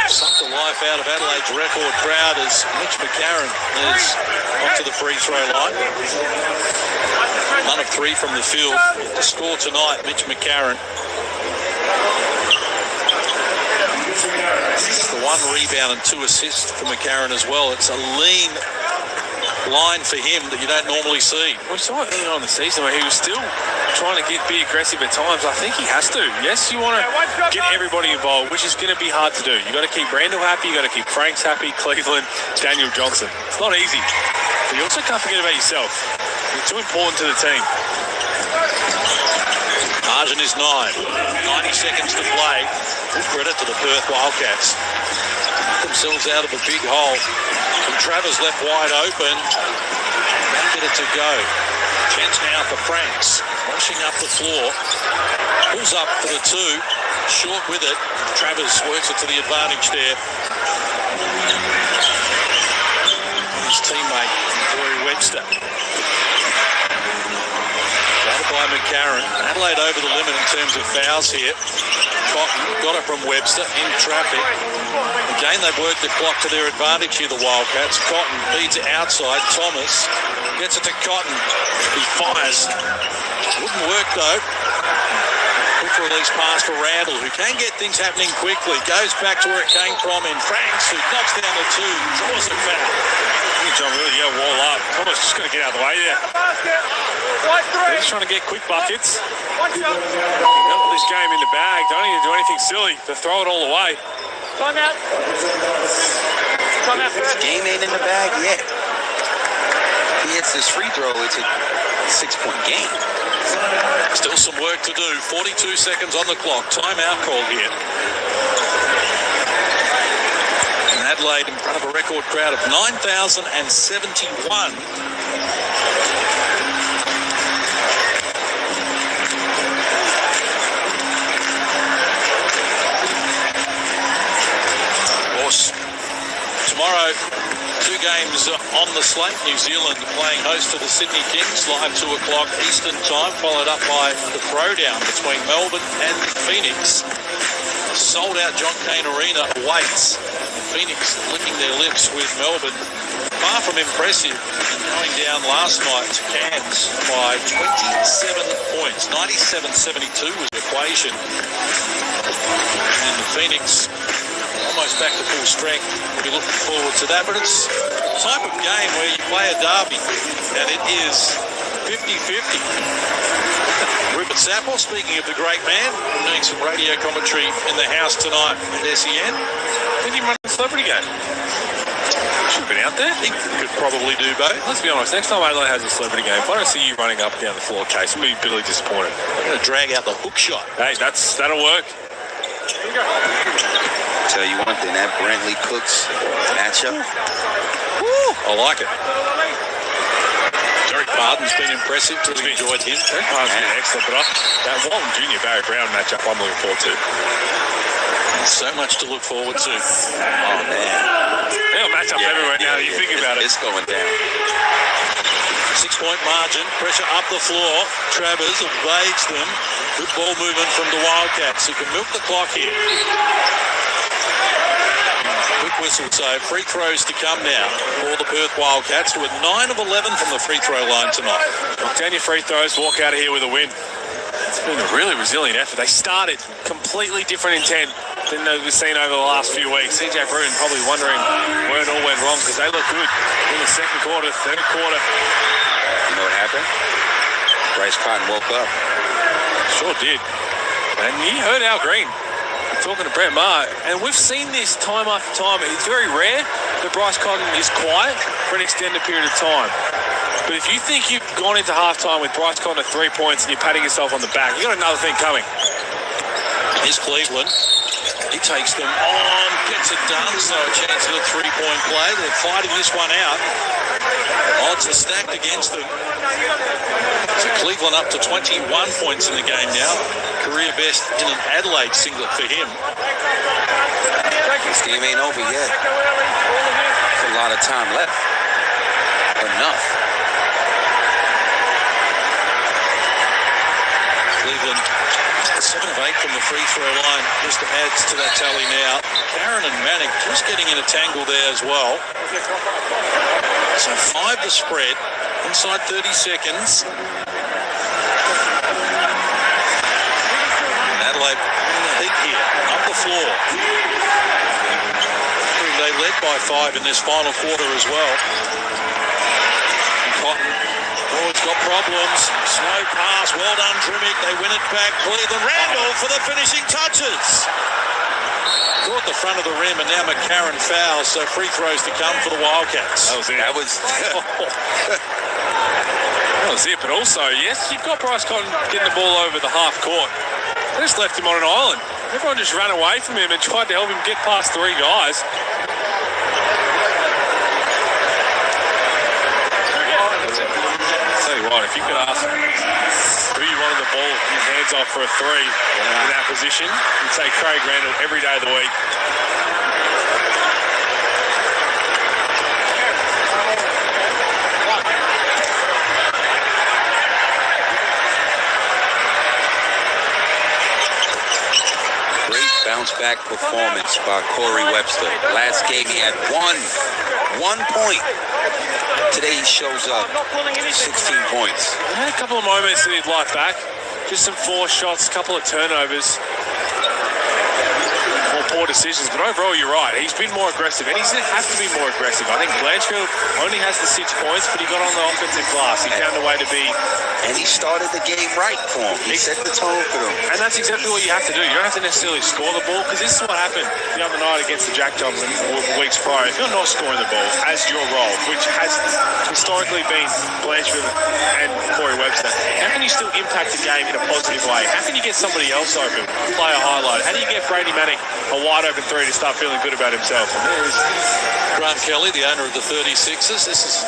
Sucked the life out of Adelaide's record crowd as Mitch McCarron is onto the free throw line. 1 of 3 from the field. To score tonight, Mitch McCarron. It's the 1 rebound and 2 assists for McCarron as well. It's a lean line for him that you don't normally see. We saw it early on in the season where he was still trying to be aggressive at times. I think he has to. Yes, you want to get everybody involved, which is going to be hard to do. You got to keep Randall happy, you got to keep Franks happy, Cleveland, Daniel Johnson. It's not easy. But you also can't forget about yourself. You're too important to the team. Margin is 9. 90 seconds to play. Full credit to the Perth Wildcats. Themselves out of a big hole. And Travers left wide open. Can't get it to go. Chance now for Franks. Rushing up the floor. Pulls up for the 2. Short with it. Travers works it to the advantage there. His teammate, Corey Webster. Guarded by McCarron. Adelaide over the limit in terms of fouls here. Cotton got it from Webster in traffic. Again, they've worked the clock to their advantage here, the Wildcats. Cotton feeds it outside. Thomas gets it to Cotton. He fires. Wouldn't work, though. Quick release pass for Randall, who can get things happening quickly. Goes back to where it came from in Franks, who knocks down the 2. Draws the foul. John really, wall up. Thomas just going to get out of the way there. They're just trying to get quick buckets. They've got this game in the bag. Don't need to do anything silly. They throw it all away. Time out. Time out. This game ain't in the bag yet. He hits this free throw, it's a 6-point game. Still some work to do. 42 seconds on the clock. Timeout called here. And Adelaide in front of a record crowd of 9,071. Tomorrow, 2 games on the slate. New Zealand playing host to the Sydney Kings, live 2 o'clock Eastern time, followed up by the throwdown between Melbourne and Phoenix. Sold out John Cain Arena awaits. Phoenix licking their lips with Melbourne. Far from impressive, going down last night to Cairns by 27 points. 97-72 was the equation. And Phoenix almost back to full strength. We'll be looking forward to that. But it's the type of game where you play a derby, and it is 50-50. Rupert Sapple, speaking of the great man, doing some radio commentary in the house tonight at SEN. Didn't he run a celebrity game? Should have been out there. He could probably do both. Let's be honest, next time Adelaide has a celebrity game, if I don't see you running up and down the floor, Case, I'm going to be bitterly disappointed. I'm going to drag out the hook shot. Hey, that'll work. Tell you one thing, that Brantley Cooks matchup. Woo, I like it. Derek Barton's been impressive. Really enjoyed him. Derek Barton's been excellent, but that Walton Jr. Barry Brown matchup I'm looking forward to. So much to look forward to. Oh, man. They'll match up everywhere now. You think about it. It's going down. 6-point margin. Pressure up the floor. Travers evades them. Good ball movement from the Wildcats, who can milk the clock here. Quick whistle. So free throws to come now for the Perth Wildcats, who are 9 of 11 from the free throw line tonight. Knock down your free throws, walk out of here with a win. It's been a really resilient effort. They started completely different intent than we've seen over the last few weeks. CJ Bruton probably wondering where it all went wrong, because they look good in the second quarter, third quarter. You know what happened? Bryce Cotton woke up. Sure did. And you heard Al Green talking to Brett Maher, and we've seen this time after time. It's very rare that Bryce Cotton is quiet for an extended period of time. But if you think you've gone into halftime with Bryce Cotton at 3 points and you're patting yourself on the back, you've got another thing coming. Here's Cleveland. He takes them on, gets it done, so a chance at a 3-point play. They're fighting this one out. Odds are stacked against them. So Cleveland up to 21 points in the game now. Career best in an Adelaide singlet for him. This game ain't over yet. There's a lot of time left. Enough. Cleveland 7 of 8 from the free throw line, just adds to that tally now. Barron and Manick just getting in a tangle there as well. So 5 to spread, inside 30 seconds. Adelaide in the heat here, up the floor. They led by 5 in this final quarter as well. And Cotton, he's got problems. Slow pass, well done, Drimmick. They win it back. Cleveland, Randall for the finishing touches. Caught the front of the rim, and now McCarron fouls, so free throws to come for the Wildcats. That was it. That was it, but also, yes, you've got Bryce Cotton getting the ball over the half court. They just left him on an island. Everyone just ran away from him and tried to help him get past 3 guys. Tell you what, if you could ask who you wanted the ball in your hands off for a 3 in that position, you'd say Craig Randall every day of the week. Great bounce back performance by Corey Webster. Last game he had one point. Today he shows up 16 points. He had a couple of moments that he'd like back. Just some forced shots, a couple of turnovers. More poor decisions, but overall you're right. He's been more aggressive, and he's going to have to be more aggressive. I think Blanchfield only has the 6 points, but he got on the offensive glass. He found a way to be... And he started the game right for him. He set the tone for them. And that's exactly what you have to do. You don't have to necessarily score the ball, because this is what happened the other night against the Jack Jobs and weeks prior. If you're not scoring the ball as your role, which has historically been Blanchfield and Corey Webster, how can you still impact the game in a positive way? How can you get somebody else open, play a highlight? How do you get Brady Manick a wide open 3 to start feeling good about himself? And there's Grant Kelly, the owner of the 36ers. This is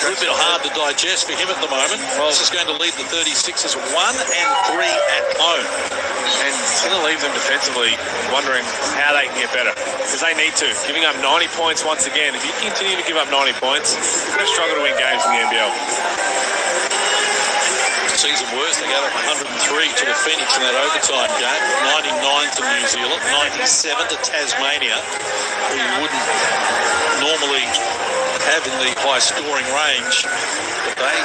a little bit hard to digest for him at the moment. This is going to leave the 36ers 1 and 3 at home. And it's going to leave them defensively wondering how they can get better, because they need to. Giving up 90 points once again. If you continue to give up 90 points, you're going to struggle to win games in the NBL. Season worst, they gave up 103 to the Phoenix in that overtime game, 99 to New Zealand, 97 to Tasmania, who you wouldn't normally have in the high scoring range, but they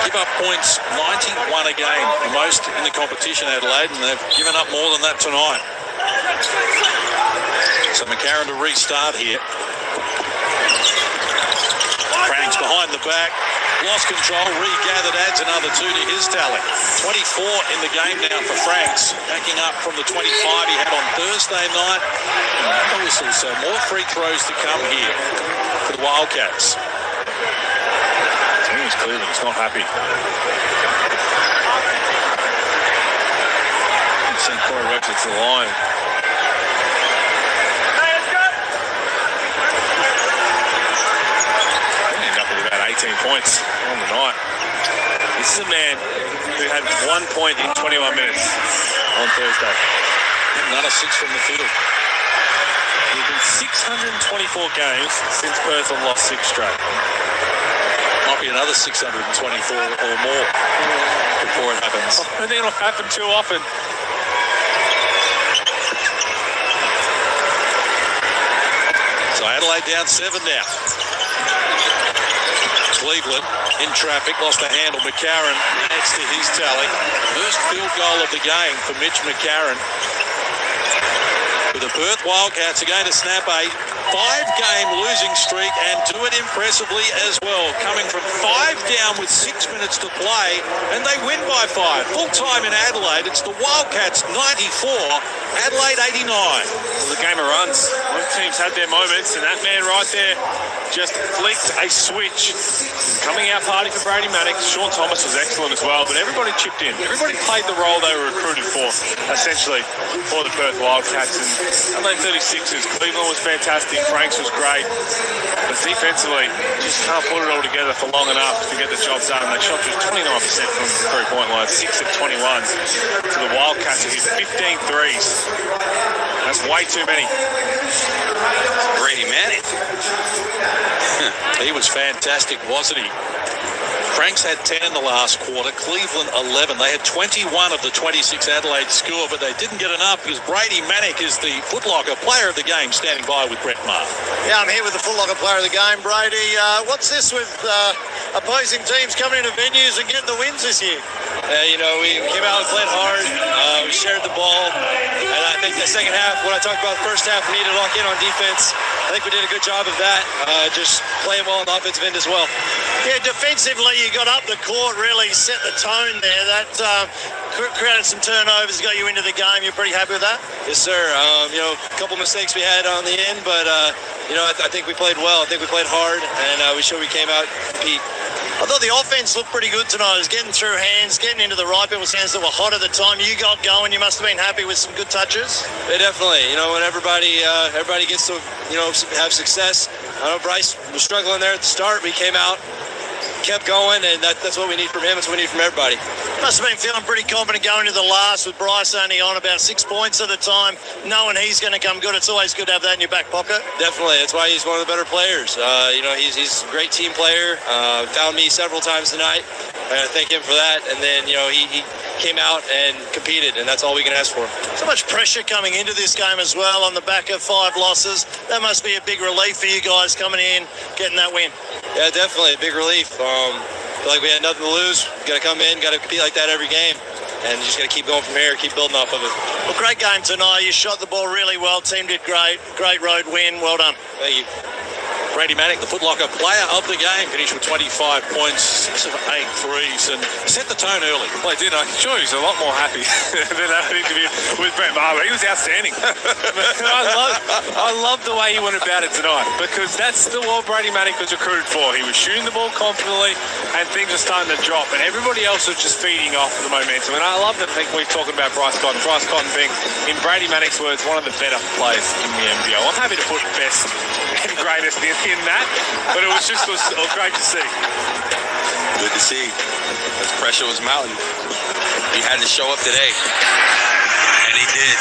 give up points 91 a game, the most in the competition, Adelaide, and they've given up more than that tonight. So McCarron to restart here. Franks behind the back, lost control, regathered, adds another 2 to his tally. 24 in the game now for Franks, backing up from the 25 he had on Thursday night. And whistle, so more free throws to come here for the Wildcats. Team is Cleveland, it's not happy. Send Corey Webster to the line. They end up with about 18 points on the night. This is a man who had 1 point in 21 minutes on Thursday. Another 6 from the field. There's been 624 games since Perth have lost 6 straight. Might be another 624 or more before it happens. And then it'll happen too often. So Adelaide down 7 now. Cleveland in traffic, lost a handle. McCarron adds to his tally. First field goal of the game for Mitch McCarron. The Perth Wildcats are going to snap a 5-game losing streak and do it impressively as well. Coming from 5 down with 6 minutes to play, and they win by 5. Full time in Adelaide. It's the Wildcats 94, Adelaide 89. Well, the game of runs. Both teams had their moments, and that man right there just flicked a switch. Coming out party for Brady Maddox. Sean Thomas was excellent as well, but everybody chipped in. Everybody played the role they were recruited for, essentially, for the Perth Wildcats. And Adelaide 36ers. Cleveland was fantastic. Franks was great. But defensively, just can't put it all together for long enough to get the job done. They shot just 29% from the three-point line, 6 of 21. To the Wildcats, who hit 15 threes. That's way too many. Brady Maddox. He was fantastic, wasn't he? Franks had 10 in the last quarter, Cleveland 11. They had 21 of the 26 Adelaide score, but they didn't get enough because Brady Manick is the footlocker player of the game, standing by with Brett Maher. Yeah, I'm here with the footlocker player of the game, Brady. What's this with opposing teams coming into venues and getting the wins this year? We came out and played hard. We shared the ball. And I think the second half, when I talked about the first half, we needed to lock in on defense. I think we did a good job of that, just playing well on the offensive end as well. Yeah, defensively, you got up the court, really set the tone there. That created some turnovers, got you into the game. You're pretty happy with that? Yes, sir. A couple mistakes we had on the end, but, I think we played well. I think we played hard, and we showed we came out to compete. I thought the offense looked pretty good tonight. It was getting through hands, getting into the right people's hands that were hot at the time. You got going. You must have been happy with some good touches. Yeah, definitely. When everybody gets to, have success. I know Bryce was struggling there at the start, but he came out, kept going, and that's what we need from him. That's what we need from everybody. Must have been feeling pretty confident going into the last with Bryce only on about 6 points at a time, knowing he's going to come good. It's always good to have that in your back pocket. Definitely. That's why he's one of the better players. He's a great team player. Found me several times tonight. I thank him for that. And then, he came out and competed, and that's all we can ask for. So much pressure coming into this game as well on the back of 5 losses. That must be a big relief for you guys coming in, getting that win. Yeah, definitely. A big relief. Feel like we had nothing to lose. Got to come in, got to compete like that every game. And you just got to keep going from here, keep building off of it. Well, great game tonight. You shot the ball really well. Team did great. Great road win. Well done. Thank you. Brady Maddox, the footlocker player of the game, finished with 25 points, 6 of 8 threes, and set the tone early. Well, I did. I'm sure he was a lot more happy than that interview with Brett Maher. He was outstanding. I love the way he went about it tonight, because that's what Brady Maddox was recruited for. He was shooting the ball confidently, and things were starting to drop, and everybody else was just feeding off the momentum. And I love the thing we're talking about Bryce Cotton. Bryce Cotton being, in Brady Maddox's words, one of the better players in the NBL. I'm happy to put best and greatest in that, but it was great to see. Good to see. As pressure was mounting, he had to show up today, and he did.